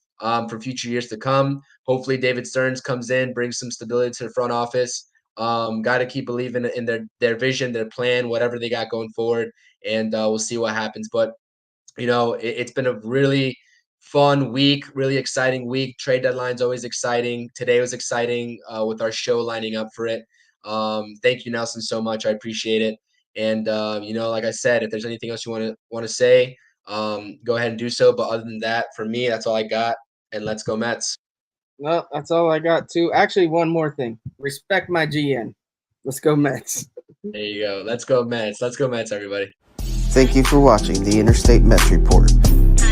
for future years to come. Hopefully David Stearns comes in, brings some stability to the front office. Got to keep believing in their vision, their plan, whatever they got going forward, and we'll see what happens. But it's been a really fun week, really exciting week. Trade deadline's always exciting. Today was exciting with our show lining up for it. Thank you, Nelson, so much. I appreciate it. And like I said, if there's anything else you want to say, go ahead and do so. But other than that, for me, that's all I got. And let's go Mets. Well, that's all I got too. Actually, one more thing. Respect my GM. Let's go Mets. There you go. Let's go Mets. Let's go Mets, everybody. Thank you for watching the Interstate Mets Report.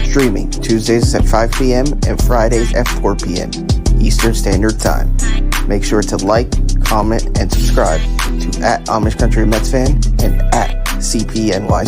Streaming Tuesdays at 5 p.m. and Fridays at 4 p.m. Eastern Standard Time. Make sure to like, comment, and subscribe to @Amish Country Mets Fan and @CPNY